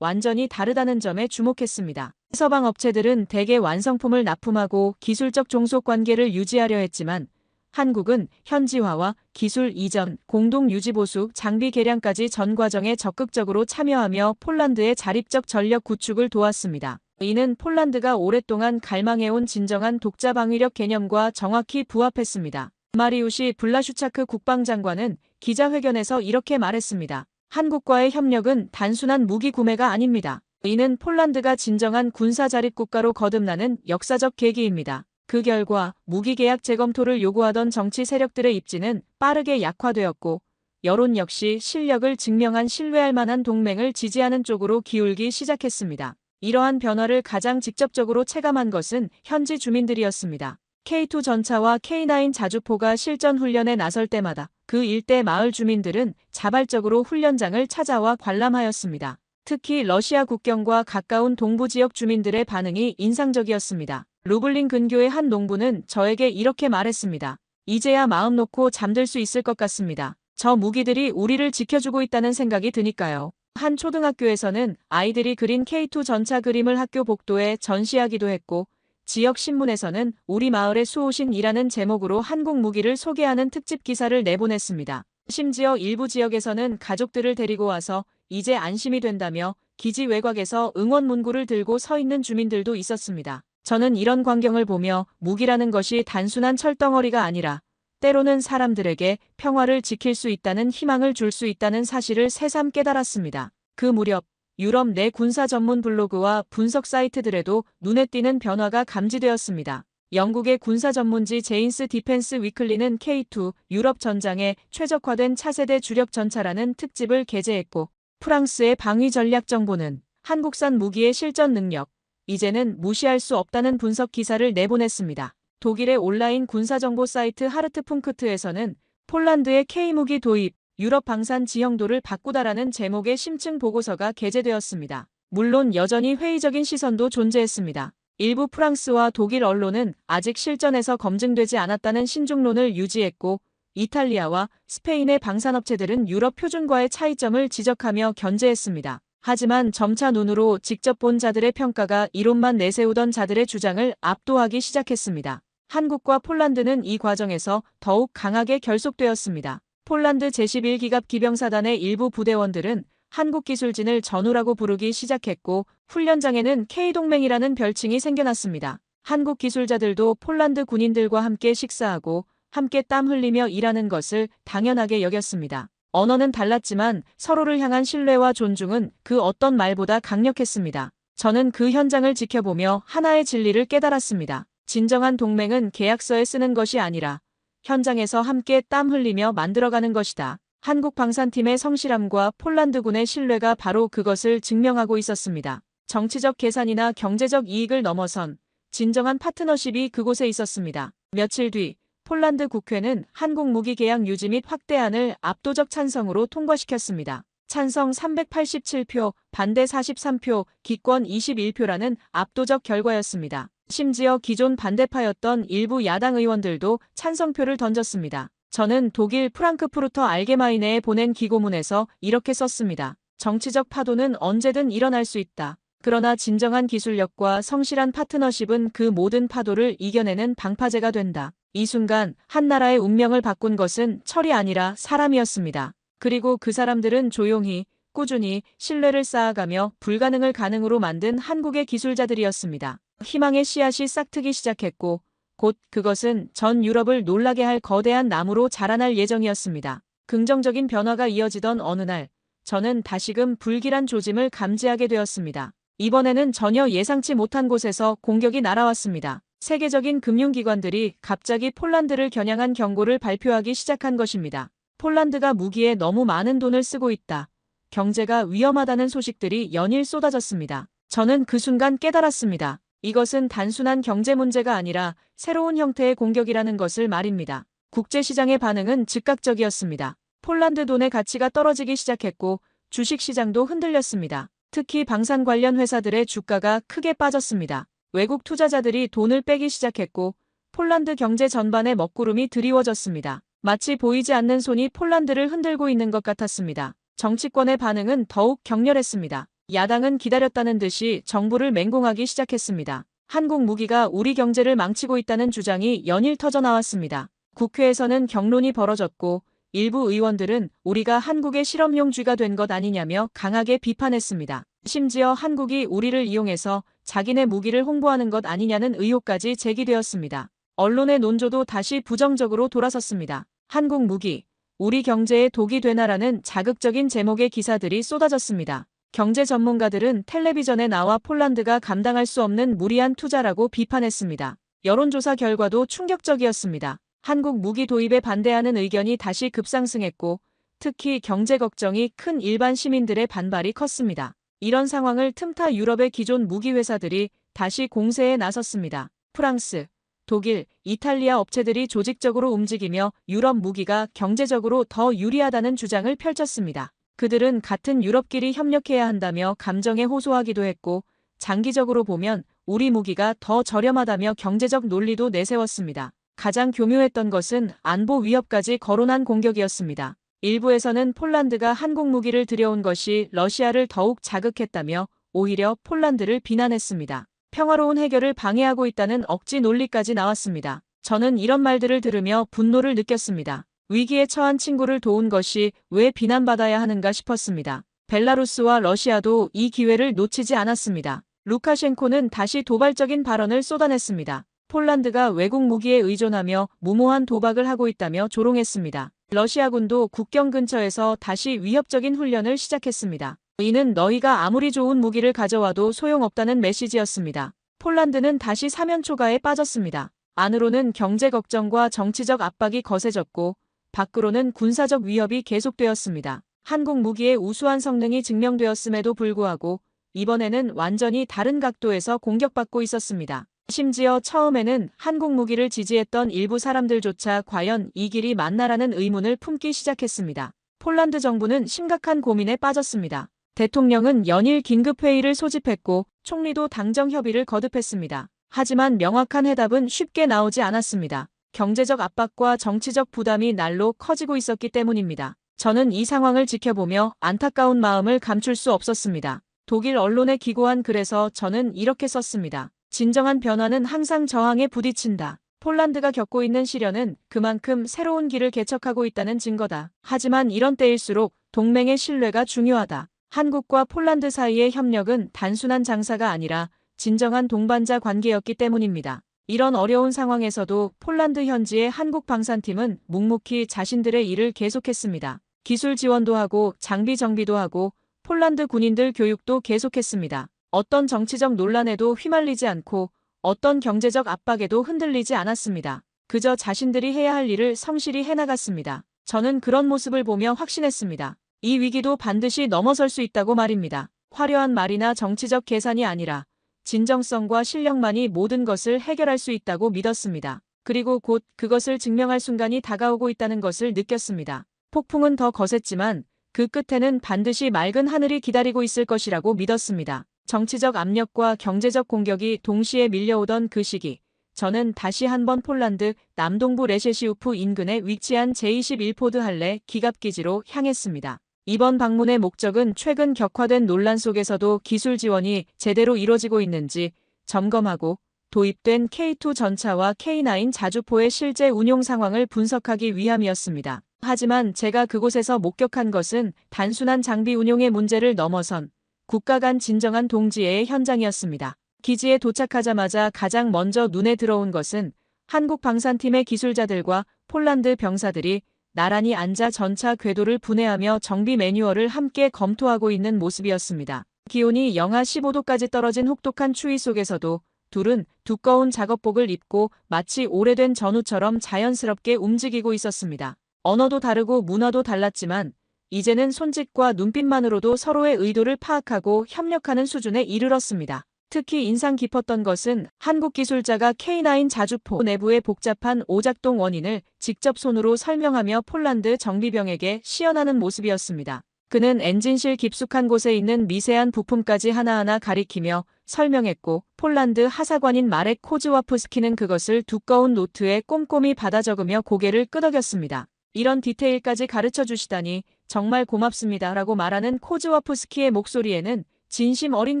S2: 완전히 다르다는 점에 주목했습니다. 서방 업체들은 대개 완성품을 납품하고 기술적 종속 관계를 유지하려 했지만 한국은 현지화와 기술 이전, 공동 유지 보수, 장비 개량까지 전 과정에 적극적으로 참여하며 폴란드의 자립적 전력 구축을 도왔습니다. 이는 폴란드가 오랫동안 갈망해온 진정한 독자 방위력 개념과 정확히 부합했습니다. 마리우시 블라슈차크 국방장관은 기자회견에서 이렇게 말했습니다. 한국과의 협력은 단순한 무기 구매가 아닙니다. 이는 폴란드가 진정한 군사 자립 국가로 거듭나는 역사적 계기입니다. 그 결과 무기 계약 재검토를 요구하던 정치 세력들의 입지는 빠르게 약화되었고 여론 역시 실력을 증명한 신뢰할 만한 동맹을 지지하는 쪽으로 기울기 시작했습니다. 이러한 변화를 가장 직접적으로 체감한 것은 현지 주민들이었습니다. K2 전차와 K9 자주포가 실전 훈련에 나설 때마다 그 일대 마을 주민들은 자발적으로 훈련장을 찾아와 관람하였습니다. 특히 러시아 국경과 가까운 동부 지역 주민들의 반응이 인상적이었습니다. 루블린 근교의 한 농부는 저에게 이렇게 말했습니다. 이제야 마음 놓고 잠들 수 있을 것 같습니다. 저 무기들이 우리를 지켜주고 있다는 생각이 드니까요. 한 초등학교에서는 아이들이 그린 K2 전차 그림을 학교 복도에 전시하기도 했고 지역 신문에서는 우리 마을의 수호신이라는 제목으로 한국 무기를 소개하는 특집 기사를 내보냈습니다. 심지어 일부 지역에서는 가족들을 데리고 와서 이제 안심이 된다며 기지 외곽에서 응원 문구를 들고 서 있는 주민들도 있었습니다. 저는 이런 광경을 보며 무기라는 것이 단순한 철덩어리가 아니라 때로는 사람들에게 평화를 지킬 수 있다는 희망을 줄 수 있다는 사실을 새삼 깨달았습니다. 그 무렵 유럽 내 군사 전문 블로그와 분석 사이트들에도 눈에 띄는 변화가 감지되었습니다. 영국의 군사 전문지 제인스 디펜스 위클리는 K2 유럽 전장에 최적화된 차세대 주력 전차라는 특집을 게재했고 프랑스의 방위 전략 정보는 한국산 무기의 실전 능력, 이제는 무시할 수 없다는 분석 기사를 내보냈습니다. 독일의 온라인 군사정보 사이트 하르트풍크트에서는 폴란드의 K무기 도입, 유럽 방산 지형도를 바꾸다라는 제목의 심층 보고서가 게재되었습니다. 물론 여전히 회의적인 시선도 존재했습니다. 일부 프랑스와 독일 언론은 아직 실전에서 검증되지 않았다는 신중론을 유지했고 이탈리아와 스페인의 방산업체들은 유럽 표준과의 차이점을 지적하며 견제했습니다. 하지만 점차 눈으로 직접 본 자들의 평가가 이론만 내세우던 자들의 주장을 압도하기 시작했습니다. 한국과 폴란드는 이 과정에서 더욱 강하게 결속되었습니다. 폴란드 제11기갑 기병사단의 일부 부대원들은 한국 기술진을 전우라고 부르기 시작했고 훈련장에는 K동맹이라는 별칭이 생겨났습니다. 한국 기술자들도 폴란드 군인들과 함께 식사하고 함께 땀 흘리며 일하는 것을 당연하게 여겼습니다. 언어는 달랐지만 서로를 향한 신뢰와 존중은 그 어떤 말보다 강력했습니다. 저는 그 현장을 지켜보며 하나의 진리를 깨달았습니다. 진정한 동맹은 계약서에 쓰는 것이 아니라 현장에서 함께 땀 흘리며 만들어가는 것이다. 한국 방산팀의 성실함과 폴란드군의 신뢰가 바로 그것을 증명하고 있었습니다. 정치적 계산이나 경제적 이익을 넘어선 진정한 파트너십이 그곳에 있었습니다. 며칠 뒤 폴란드 국회는 한국 무기 계약 유지 및 확대안을 압도적 찬성으로 통과시켰습니다. 찬성 387표, 반대 43표, 기권 21표라는 압도적 결과였습니다. 심지어 기존 반대파였던 일부 야당 의원들도 찬성표를 던졌습니다. 저는 독일 프랑크푸르터 알게마이네에 보낸 기고문에서 이렇게 썼습니다. 정치적 파도는 언제든 일어날 수 있다. 그러나 진정한 기술력과 성실한 파트너십은 그 모든 파도를 이겨내는 방파제가 된다. 이 순간 한 나라의 운명을 바꾼 것은 철이 아니라 사람이었습니다. 그리고 그 사람들은 조용히, 꾸준히 신뢰를 쌓아가며 불가능을 가능으로 만든 한국의 기술자들이었습니다. 희망의 씨앗이 싹트기 시작했고 곧 그것은 전 유럽을 놀라게 할 거대한 나무로 자라날 예정이었습니다. 긍정적인 변화가 이어지던 어느 날, 저는 다시금 불길한 조짐을 감지하게 되었습니다. 이번에는 전혀 예상치 못한 곳에서 공격이 날아왔습니다. 세계적인 금융기관들이 갑자기 폴란드를 겨냥한 경고를 발표하기 시작한 것입니다. 폴란드가 무기에 너무 많은 돈을 쓰고 있다. 경제가 위험하다는 소식들이 연일 쏟아졌습니다. 저는 그 순간 깨달았습니다. 이것은 단순한 경제 문제가 아니라 새로운 형태의 공격이라는 것을 말입니다. 국제시장의 반응은 즉각적이었습니다. 폴란드 돈의 가치가 떨어지기 시작했고 주식시장도 흔들렸습니다. 특히 방산 관련 회사들의 주가가 크게 빠졌습니다. 외국 투자자들이 돈을 빼기 시작했고 폴란드 경제 전반에 먹구름이 드리워졌습니다. 마치 보이지 않는 손이 폴란드를 흔들고 있는 것 같았습니다. 정치권의 반응은 더욱 격렬했습니다. 야당은 기다렸다는 듯이 정부를 맹공하기 시작했습니다. 한국 무기가 우리 경제를 망치고 있다는 주장이 연일 터져나왔습니다. 국회에서는 격론이 벌어졌고 일부 의원들은 우리가 한국의 실험용 쥐가 된 것 아니냐며 강하게 비판했습니다. 심지어 한국이 우리를 이용해서 자기네 무기를 홍보하는 것 아니냐는 의혹까지 제기되었습니다. 언론의 논조도 다시 부정적으로 돌아섰습니다. 한국 무기, 우리 경제에 독이 되나라는 자극적인 제목의 기사들이 쏟아졌습니다. 경제 전문가들은 텔레비전에 나와 폴란드가 감당할 수 없는 무리한 투자라고 비판했습니다. 여론조사 결과도 충격적이었습니다. 한국 무기 도입에 반대하는 의견이 다시 급상승했고 특히 경제 걱정이 큰 일반 시민들의 반발이 컸습니다. 이런 상황을 틈타 유럽의 기존 무기 회사들이 다시 공세에 나섰습니다. 프랑스, 독일, 이탈리아 업체들이 조직적으로 움직이며 유럽 무기가 경제적으로 더 유리하다는 주장을 펼쳤습니다. 그들은 같은 유럽끼리 협력해야 한다며 감정에 호소하기도 했고 장기적으로 보면 우리 무기가 더 저렴하다며 경제적 논리도 내세웠습니다. 가장 교묘했던 것은 안보 위협까지 거론한 공격이었습니다. 일부에서는 폴란드가 한국 무기를 들여온 것이 러시아를 더욱 자극했다며 오히려 폴란드를 비난했습니다. 평화로운 해결을 방해하고 있다는 억지 논리까지 나왔습니다. 저는 이런 말들을 들으며 분노를 느꼈습니다. 위기에 처한 친구를 도운 것이 왜 비난받아야 하는가 싶었습니다. 벨라루스와 러시아도 이 기회를 놓치지 않았습니다. 루카셴코는 다시 도발적인 발언을 쏟아냈습니다. 폴란드가 외국 무기에 의존하며 무모한 도박을 하고 있다며 조롱했습니다. 러시아군도 국경 근처에서 다시 위협적인 훈련을 시작했습니다. 이는 너희가 아무리 좋은 무기를 가져와도 소용없다는 메시지였습니다. 폴란드는 다시 사면초가에 빠졌습니다. 안으로는 경제 걱정과 정치적 압박이 거세졌고 밖으로는 군사적 위협이 계속되었습니다. 한국 무기의 우수한 성능이 증명되었음에도 불구하고 이번에는 완전히 다른 각도에서 공격받고 있었습니다. 심지어 처음에는 한국 무기를 지지했던 일부 사람들조차 과연 이 길이 맞나라는 의문을 품기 시작했습니다. 폴란드 정부는 심각한 고민에 빠졌습니다. 대통령은 연일 긴급회의를 소집했고 총리도 당정 협의를 거듭했습니다. 하지만 명확한 해답은 쉽게 나오지 않았습니다. 경제적 압박과 정치적 부담이 날로 커지고 있었기 때문입니다. 저는 이 상황을 지켜보며 안타까운 마음을 감출 수 없었습니다. 독일 언론에 기고한 글에서 저는 이렇게 썼습니다. 진정한 변화는 항상 저항에 부딪힌다. 폴란드가 겪고 있는 시련은 그만큼 새로운 길을 개척하고 있다는 증거다. 하지만 이런 때일수록 동맹의 신뢰가 중요하다. 한국과 폴란드 사이의 협력은 단순한 장사가 아니라 진정한 동반자 관계였기 때문입니다. 이런 어려운 상황에서도 폴란드 현지의 한국 방산팀은 묵묵히 자신들의 일을 계속했습니다. 기술 지원도 하고 장비 정비도 하고 폴란드 군인들 교육도 계속했습니다. 어떤 정치적 논란에도 휘말리지 않고 어떤 경제적 압박에도 흔들리지 않았습니다. 그저 자신들이 해야 할 일을 성실히 해나갔습니다. 저는 그런 모습을 보며 확신했습니다. 이 위기도 반드시 넘어설 수 있다고 말입니다. 화려한 말이나 정치적 계산이 아니라 진정성과 실력만이 모든 것을 해결할 수 있다고 믿었습니다. 그리고 곧 그것을 증명할 순간이 다가오고 있다는 것을 느꼈습니다. 폭풍은 더 거셌지만 그 끝에는 반드시 맑은 하늘이 기다리고 있을 것이라고 믿었습니다. 정치적 압력과 경제적 공격이 동시에 밀려오던 그 시기, 저는 다시 한번 폴란드 남동부 레셰시우프 인근에 위치한 제21포드 할레 기갑기지로 향했습니다. 이번 방문의 목적은 최근 격화된 논란 속에서도 기술 지원이 제대로 이뤄지고 있는지 점검하고 도입된 K2 전차와 K9 자주포의 실제 운용 상황을 분석하기 위함이었습니다. 하지만 제가 그곳에서 목격한 것은 단순한 장비 운용의 문제를 넘어선 국가 간 진정한 동지애의 현장이었습니다. 기지에 도착하자마자 가장 먼저 눈에 들어온 것은 한국 방산팀의 기술자들과 폴란드 병사들이 나란히 앉아 전차 궤도를 분해하며 정비 매뉴얼을 함께 검토하고 있는 모습이었습니다. 기온이 영하 15도까지 떨어진 혹독한 추위 속에서도 둘은 두꺼운 작업복을 입고 마치 오래된 전우처럼 자연스럽게 움직이고 있었습니다. 언어도 다르고 문화도 달랐지만 이제는 손짓과 눈빛만으로도 서로의 의도를 파악하고 협력하는 수준에 이르렀습니다. 특히 인상 깊었던 것은 한국 기술자가 K9 자주포 내부의 복잡한 오작동 원인을 직접 손으로 설명하며 폴란드 정비병에게 시연하는 모습이었습니다. 그는 엔진실 깊숙한 곳에 있는 미세한 부품까지 하나하나 가리키며 설명했고 폴란드 하사관인 마렉 코즈와프스키는 그것을 두꺼운 노트에 꼼꼼히 받아 적으며 고개를 끄덕였습니다. 이런 디테일까지 가르쳐 주시다니 정말 고맙습니다 라고 말하는 코즈와프스키의 목소리에는 진심 어린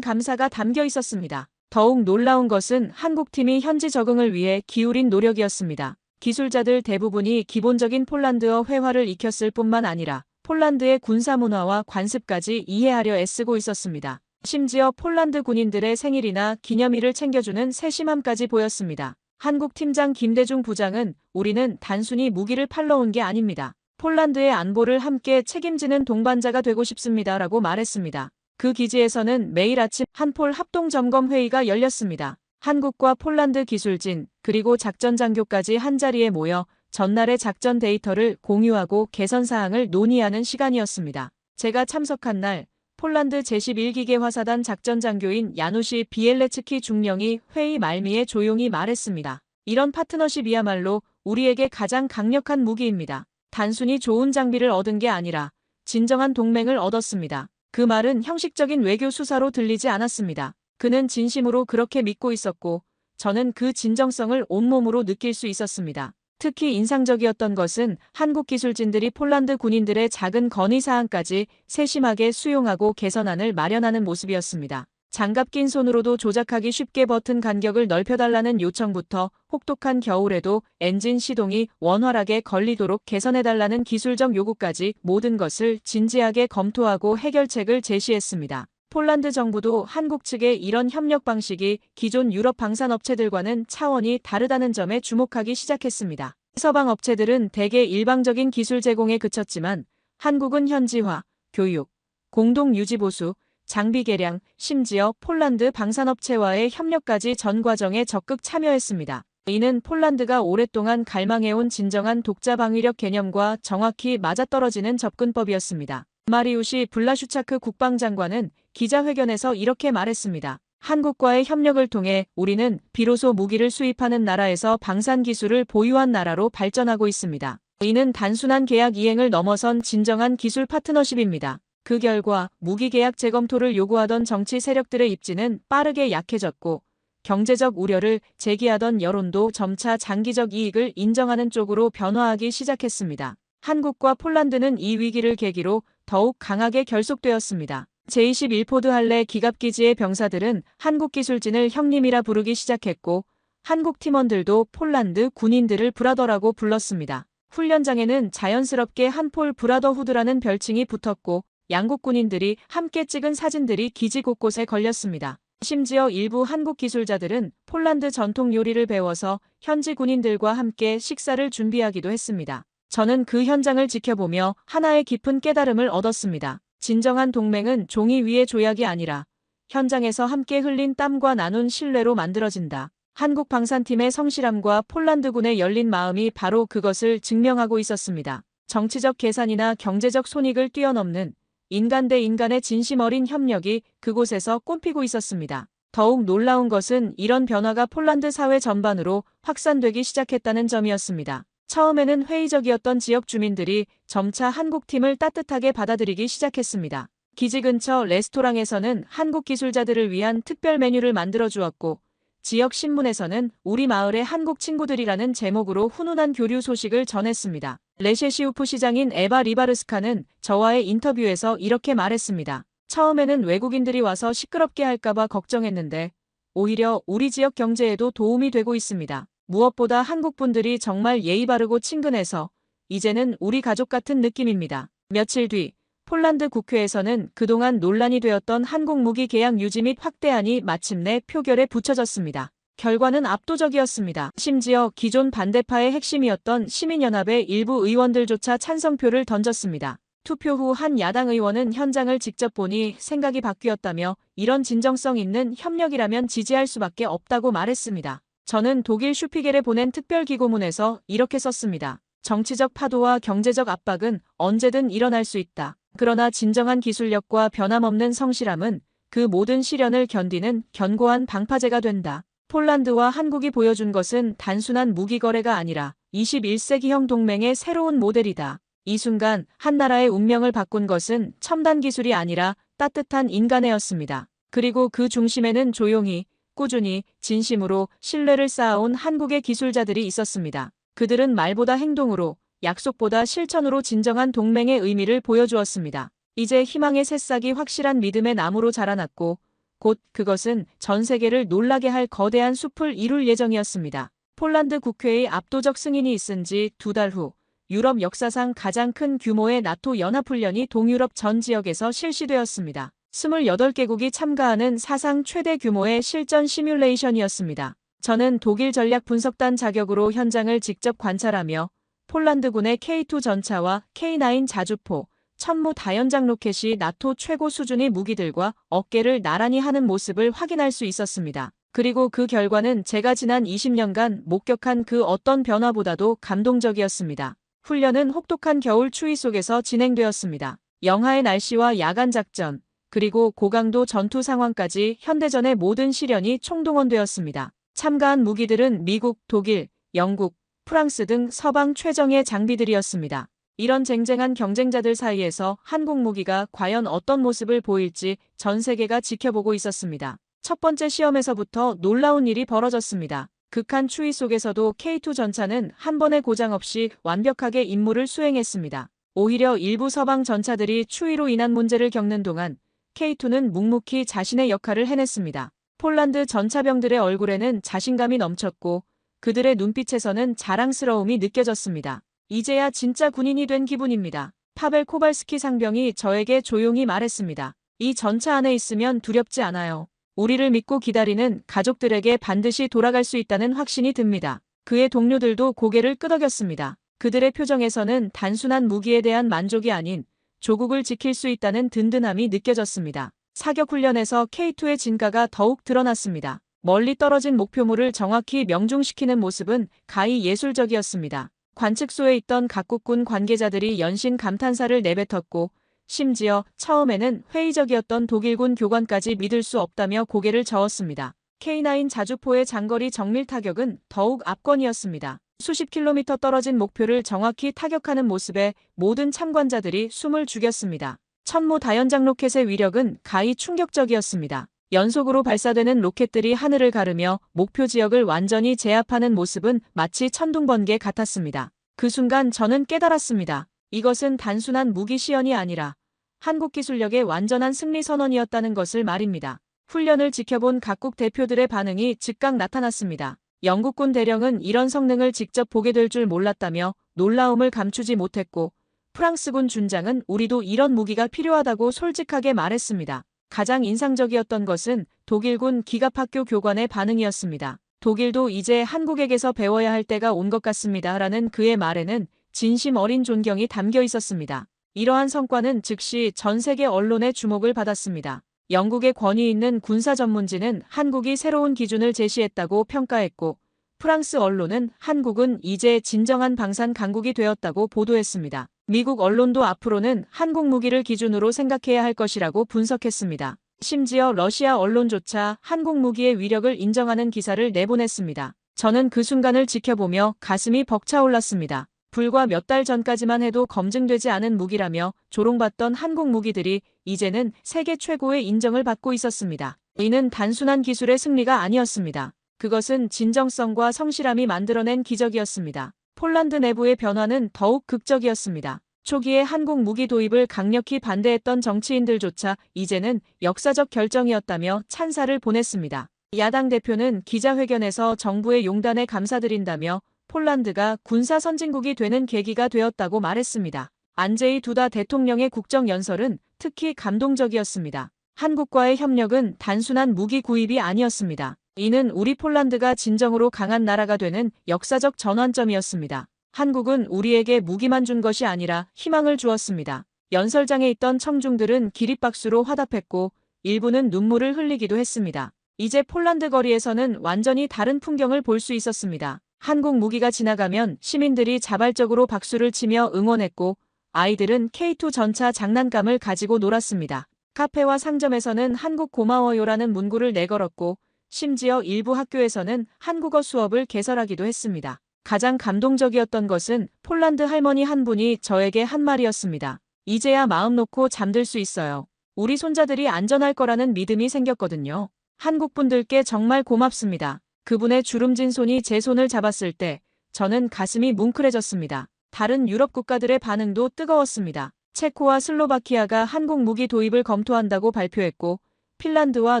S2: 감사가 담겨 있었습니다. 더욱 놀라운 것은 한국팀이 현지 적응을 위해 기울인 노력이었습니다. 기술자들 대부분이 기본적인 폴란드어 회화를 익혔을 뿐만 아니라 폴란드의 군사 문화와 관습까지 이해하려 애쓰고 있었습니다. 심지어 폴란드 군인들의 생일이나 기념일을 챙겨주는 세심함까지 보였습니다. 한국 팀장 김대중 부장은 우리는 단순히 무기를 팔러 온 게 아닙니다. 폴란드의 안보를 함께 책임지는 동반자가 되고 싶습니다 라고 말했습니다. 그 기지에서는 매일 아침 한폴 합동점검 회의가 열렸습니다. 한국과 폴란드 기술진 그리고 작전 장교까지 한자리에 모여 전날의 작전 데이터를 공유하고 개선 사항을 논의하는 시간이었습니다. 제가 참석한 날 폴란드 제11기계 화사단 작전 장교인 야누시 비엘레츠키 중령이 회의 말미에 조용히 말했습니다. 이런 파트너십이야말로 우리에게 가장 강력한 무기입니다. 단순히 좋은 장비를 얻은 게 아니라 진정한 동맹을 얻었습니다. 그 말은 형식적인 외교 수사로 들리지 않았습니다. 그는 진심으로 그렇게 믿고 있었고 저는 그 진정성을 온몸으로 느낄 수 있었습니다. 특히 인상적이었던 것은 한국 기술진들이 폴란드 군인들의 작은 건의사항까지 세심하게 수용하고 개선안을 마련하는 모습이었습니다. 장갑 낀 손으로도 조작하기 쉽게 버튼 간격을 넓혀달라는 요청부터 혹독한 겨울에도 엔진 시동이 원활하게 걸리도록 개선해달라는 기술적 요구까지 모든 것을 진지하게 검토하고 해결책을 제시했습니다. 폴란드 정부도 한국 측의 이런 협력 방식이 기존 유럽 방산업체들과는 차원이 다르다는 점에 주목하기 시작했습니다. 서방 업체들은 대개 일방적인 기술 제공에 그쳤지만 한국은 현지화, 교육, 공동 유지 보수, 장비 개량, 심지어 폴란드 방산업체와의 협력까지 전 과정에 적극 참여했습니다. 이는 폴란드가 오랫동안 갈망해온 진정한 독자 방위력 개념과 정확히 맞아떨어지는 접근법이었습니다. 마리우시 블라슈차크 국방장관은 기자회견에서 이렇게 말했습니다. 한국과의 협력을 통해 우리는 비로소 무기를 수입하는 나라에서 방산 기술을 보유한 나라로 발전하고 있습니다. 이는 단순한 계약 이행을 넘어선 진정한 기술 파트너십입니다. 그 결과 무기 계약 재검토를 요구하던 정치 세력들의 입지는 빠르게 약해졌고 경제적 우려를 제기하던 여론도 점차 장기적 이익을 인정하는 쪽으로 변화하기 시작했습니다. 한국과 폴란드는 이 위기를 계기로 더욱 강하게 결속되었습니다. 제21포드 할레 기갑기지의 병사들은 한국 기술진을 형님이라 부르기 시작했고 한국 팀원들도 폴란드 군인들을 브라더라고 불렀습니다. 훈련장에는 자연스럽게 한폴 브라더후드라는 별칭이 붙었고 양국 군인들이 함께 찍은 사진들이 기지 곳곳에 걸렸습니다. 심지어 일부 한국 기술자들은 폴란드 전통 요리를 배워서 현지 군인들과 함께 식사를 준비하기도 했습니다. 저는 그 현장을 지켜보며 하나의 깊은 깨달음을 얻었습니다. 진정한 동맹은 종이 위의 조약이 아니라 현장에서 함께 흘린 땀과 나눈 신뢰로 만들어진다. 한국 방산팀의 성실함과 폴란드군의 열린 마음이 바로 그것을 증명하고 있었습니다. 정치적 계산이나 경제적 손익을 뛰어넘는 인간 대 인간의 진심 어린 협력이 그곳에서 꽃피고 있었습니다. 더욱 놀라운 것은 이런 변화가 폴란드 사회 전반으로 확산되기 시작했다는 점이었습니다. 처음에는 회의적이었던 지역 주민들이 점차 한국팀을 따뜻하게 받아들이기 시작했습니다. 기지 근처 레스토랑에서는 한국 기술자들을 위한 특별 메뉴를 만들어 주었고 지역 신문에서는 우리 마을의 한국 친구들이라는 제목으로 훈훈한 교류 소식을 전했습니다. 레셰시우프 시장인 에바 리바르스카는 저와의 인터뷰에서 이렇게 말했습니다. 처음에는 외국인들이 와서 시끄럽게 할까봐 걱정했는데 오히려 우리 지역 경제에도 도움이 되고 있습니다. 무엇보다 한국 분들이 정말 예의 바르고 친근해서 이제는 우리 가족 같은 느낌입니다. 며칠 뒤 폴란드 국회에서는 그동안 논란이 되었던 한국 무기 계약 유지 및 확대안이 마침내 표결에 붙여졌습니다. 결과는 압도적이었습니다. 심지어 기존 반대파의 핵심이었던 시민연합의 일부 의원들조차 찬성표를 던졌습니다. 투표 후 한 야당 의원은 현장을 직접 보니 생각이 바뀌었다며 이런 진정성 있는 협력이라면 지지할 수밖에 없다고 말했습니다. 저는 독일 슈피겔에 보낸 특별기고문에서 이렇게 썼습니다. 정치적 파도와 경제적 압박은 언제든 일어날 수 있다. 그러나 진정한 기술력과 변함없는 성실함은 그 모든 시련을 견디는 견고한 방파제가 된다. 폴란드와 한국이 보여준 것은 단순한 무기 거래가 아니라 21세기형 동맹의 새로운 모델이다. 이 순간 한 나라의 운명을 바꾼 것은 첨단 기술이 아니라 따뜻한 인간애였습니다. 그리고 그 중심에는 조용히, 꾸준히, 진심으로 신뢰를 쌓아온 한국의 기술자들이 있었습니다. 그들은 말보다 행동으로, 약속보다 실천으로 진정한 동맹의 의미를 보여주었습니다. 이제 희망의 새싹이 확실한 믿음의 나무로 자라났고 곧 그것은 전 세계를 놀라게 할 거대한 숲을 이룰 예정이었습니다. 폴란드 국회의 압도적 승인이 있은 지 2달 후 유럽 역사상 가장 큰 규모의 나토 연합훈련이 동유럽 전 지역에서 실시되었습니다. 28개국이 참가하는 사상 최대 규모의 실전 시뮬레이션이었습니다. 저는 독일 전략 분석단 자격으로 현장을 직접 관찰하며 폴란드군의 K2 전차와 K9 자주포, 천무 다연장 로켓이 나토 최고 수준의 무기들과 어깨를 나란히 하는 모습을 확인할 수 있었습니다. 그리고 그 결과는 제가 지난 20년간 목격한 그 어떤 변화보다도 감동적이었습니다. 훈련은 혹독한 겨울 추위 속에서 진행되었습니다. 영하의 날씨와 야간 작전, 그리고 고강도 전투 상황까지 현대전의 모든 시련이 총동원되었습니다. 참가한 무기들은 미국, 독일, 영국, 프랑스 등 서방 최정예 장비들이었습니다. 이런 쟁쟁한 경쟁자들 사이에서 한국 무기가 과연 어떤 모습을 보일지 전 세계가 지켜보고 있었습니다. 첫 번째 시험에서부터 놀라운 일이 벌어졌습니다. 극한 추위 속에서도 K2 전차는 한 번의 고장 없이 완벽하게 임무를 수행했습니다. 오히려 일부 서방 전차들이 추위로 인한 문제를 겪는 동안 K2는 묵묵히 자신의 역할을 해냈습니다. 폴란드 전차병들의 얼굴에는 자신감이 넘쳤고 그들의 눈빛에서는 자랑스러움이 느껴졌습니다. 이제야 진짜 군인이 된 기분입니다. 파벨 코발스키 상병이 저에게 조용히 말했습니다. 이 전차 안에 있으면 두렵지 않아요. 우리를 믿고 기다리는 가족들에게 반드시 돌아갈 수 있다는 확신이 듭니다. 그의 동료들도 고개를 끄덕였습니다. 그들의 표정에서는 단순한 무기에 대한 만족이 아닌 조국을 지킬 수 있다는 든든함이 느껴졌습니다. 사격 훈련에서 K2의 진가가 더욱 드러났습니다. 멀리 떨어진 목표물을 정확히 명중시키는 모습은 가히 예술적이었습니다. 관측소에 있던 각국군 관계자들이 연신 감탄사를 내뱉었고 심지어 처음에는 회의적이었던 독일군 교관까지 믿을 수 없다며 고개를 저었습니다. K9 자주포의 장거리 정밀 타격은 더욱 압권이었습니다. 수십 킬로미터 떨어진 목표를 정확히 타격하는 모습에 모든 참관자들이 숨을 죽였습니다. 천무 다연장 로켓의 위력은 가히 충격적이었습니다. 연속으로 발사되는 로켓들이 하늘을 가르며 목표 지역을 완전히 제압하는 모습은 마치 천둥번개 같았습니다. 그 순간 저는 깨달았습니다. 이것은 단순한 무기 시연이 아니라 한국 기술력의 완전한 승리 선언이었다는 것을 말입니다. 훈련을 지켜본 각국 대표들의 반응이 즉각 나타났습니다. 영국군 대령은 이런 성능을 직접 보게 될 줄 몰랐다며 놀라움을 감추지 못했고 프랑스군 준장은 우리도 이런 무기가 필요하다고 솔직하게 말했습니다. 가장 인상적이었던 것은 독일군 기갑학교 교관의 반응이었습니다. 독일도 이제 한국에게서 배워야 할 때가 온 것 같습니다. 라는 그의 말에는 진심 어린 존경이 담겨 있었습니다. 이러한 성과는 즉시 전 세계 언론의 주목을 받았습니다. 영국의 권위 있는 군사 전문지는 한국이 새로운 기준을 제시했다고 평가했고 프랑스 언론은 한국은 이제 진정한 방산 강국이 되었다고 보도했습니다. 미국 언론도 앞으로는 한국 무기를 기준으로 생각해야 할 것이라고 분석했습니다. 심지어 러시아 언론조차 한국 무기의 위력을 인정하는 기사를 내보냈습니다. 저는 그 순간을 지켜보며 가슴이 벅차올랐습니다. 불과 몇 달 전까지만 해도 검증되지 않은 무기라며 조롱받던 한국 무기들이 이제는 세계 최고의 인정을 받고 있었습니다. 이는 단순한 기술의 승리가 아니었습니다. 그것은 진정성과 성실함이 만들어낸 기적이었습니다. 폴란드 내부의 변화는 더욱 극적이었습니다. 초기에 한국 무기 도입을 강력히 반대했던 정치인들조차 이제는 역사적 결정이었다며 찬사를 보냈습니다. 야당 대표는 기자회견에서 정부의 용단에 감사드린다며 폴란드가 군사 선진국이 되는 계기가 되었다고 말했습니다. 안제이 두다 대통령의 국정연설은 특히 감동적이었습니다. 한국과의 협력은 단순한 무기 구입이 아니었습니다. 이는 우리 폴란드가 진정으로 강한 나라가 되는 역사적 전환점이었습니다. 한국은 우리에게 무기만 준 것이 아니라 희망을 주었습니다. 연설장에 있던 청중들은 기립박수로 화답했고 일부는 눈물을 흘리기도 했습니다. 이제 폴란드 거리에서는 완전히 다른 풍경을 볼 수 있었습니다. 한국 무기가 지나가면 시민들이 자발적으로 박수를 치며 응원했고 아이들은 K2 전차 장난감을 가지고 놀았습니다. 카페와 상점에서는 한국 고마워요라는 문구를 내걸었고 심지어 일부 학교에서는 한국어 수업을 개설하기도 했습니다. 가장 감동적이었던 것은 폴란드 할머니 한 분이 저에게 한 말이었습니다. 이제야 마음 놓고 잠들 수 있어요. 우리 손자들이 안전할 거라는 믿음이 생겼거든요. 한국 분들께 정말 고맙습니다. 그분의 주름진 손이 제 손을 잡았을 때 저는 가슴이 뭉클해졌습니다. 다른 유럽 국가들의 반응도 뜨거웠습니다. 체코와 슬로바키아가 한국 무기 도입을 검토한다고 발표했고 핀란드와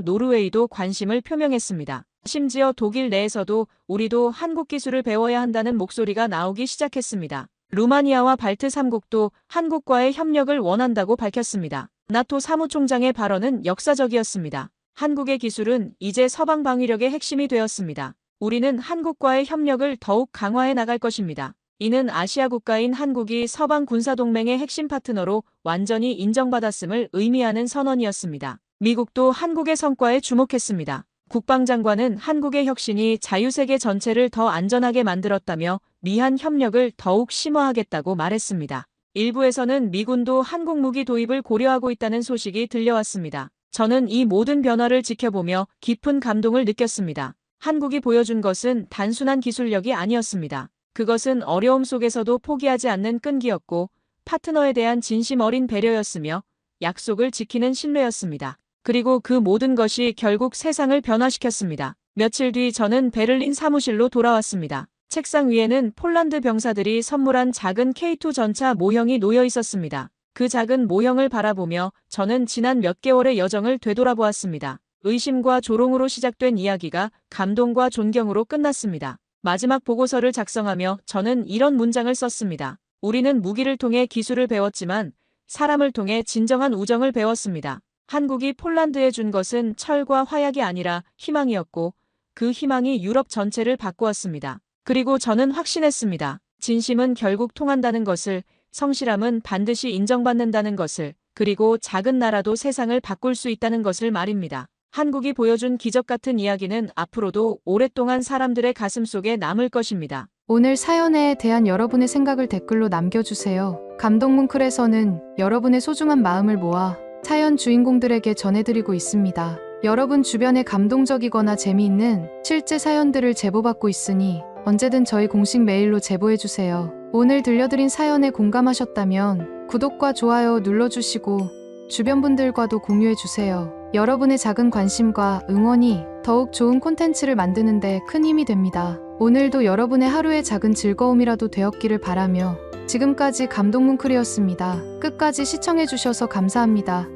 S2: 노르웨이도 관심을 표명했습니다. 심지어 독일 내에서도 우리도 한국 기술을 배워야 한다는 목소리가 나오기 시작했습니다. 루마니아와 발트 3국도 한국과의 협력을 원한다고 밝혔습니다. 나토 사무총장의 발언은 역사적이었습니다. 한국의 기술은 이제 서방 방위력의 핵심이 되었습니다. 우리는 한국과의 협력을 더욱 강화해 나갈 것입니다. 이는 아시아 국가인 한국이 서방 군사동맹의 핵심 파트너로 완전히 인정받았음을 의미하는 선언이었습니다. 미국도 한국의 성과에 주목했습니다. 국방장관은 한국의 혁신이 자유세계 전체를 더 안전하게 만들었다며 미한 협력을 더욱 심화하겠다고 말했습니다. 일부에서는 미군도 한국 무기 도입을 고려하고 있다는 소식이 들려왔습니다. 저는 이 모든 변화를 지켜보며 깊은 감동을 느꼈습니다. 한국이 보여준 것은 단순한 기술력이 아니었습니다. 그것은 어려움 속에서도 포기하지 않는 끈기였고 파트너에 대한 진심 어린 배려였으며 약속을 지키는 신뢰였습니다. 그리고 그 모든 것이 결국 세상을 변화시켰습니다. 며칠 뒤 저는 베를린 사무실로 돌아왔습니다. 책상 위에는 폴란드 병사들이 선물한 작은 K2 전차 모형이 놓여 있었습니다. 그 작은 모형을 바라보며 저는 지난 몇 개월의 여정을 되돌아보았습니다. 의심과 조롱으로 시작된 이야기가 감동과 존경으로 끝났습니다. 마지막 보고서를 작성하며 저는 이런 문장을 썼습니다. 우리는 무기를 통해 기술을 배웠지만 사람을 통해 진정한 우정을 배웠습니다. 한국이 폴란드에 준 것은 철과 화약이 아니라 희망이었고 그 희망이 유럽 전체를 바꾸었습니다. 그리고 저는 확신했습니다. 진심은 결국 통한다는 것을, 성실함은 반드시 인정받는다는 것을, 그리고 작은 나라도 세상을 바꿀 수 있다는 것을 말입니다. 한국이 보여준 기적 같은 이야기는 앞으로도 오랫동안 사람들의 가슴 속에 남을 것입니다.
S3: 오늘 사연에 대한 여러분의 생각을 댓글로 남겨주세요. 감동뭉클에서는 여러분의 소중한 마음을 모아 사연 주인공들에게 전해드리고 있습니다. 여러분 주변에 감동적이거나 재미있는 실제 사연들을 제보받고 있으니 언제든 저희 공식 메일로 제보해주세요. 오늘 들려드린 사연에 공감하셨다면 구독과 좋아요 눌러주시고 주변 분들과도 공유해주세요. 여러분의 작은 관심과 응원이 더욱 좋은 콘텐츠를 만드는 데 큰 힘이 됩니다. 오늘도 여러분의 하루의 작은 즐거움이라도 되었기를 바라며 지금까지 감동뭉클이었습니다. 끝까지 시청해주셔서 감사합니다.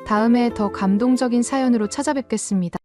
S3: 다음에 더 감동적인 사연으로 찾아뵙겠습니다.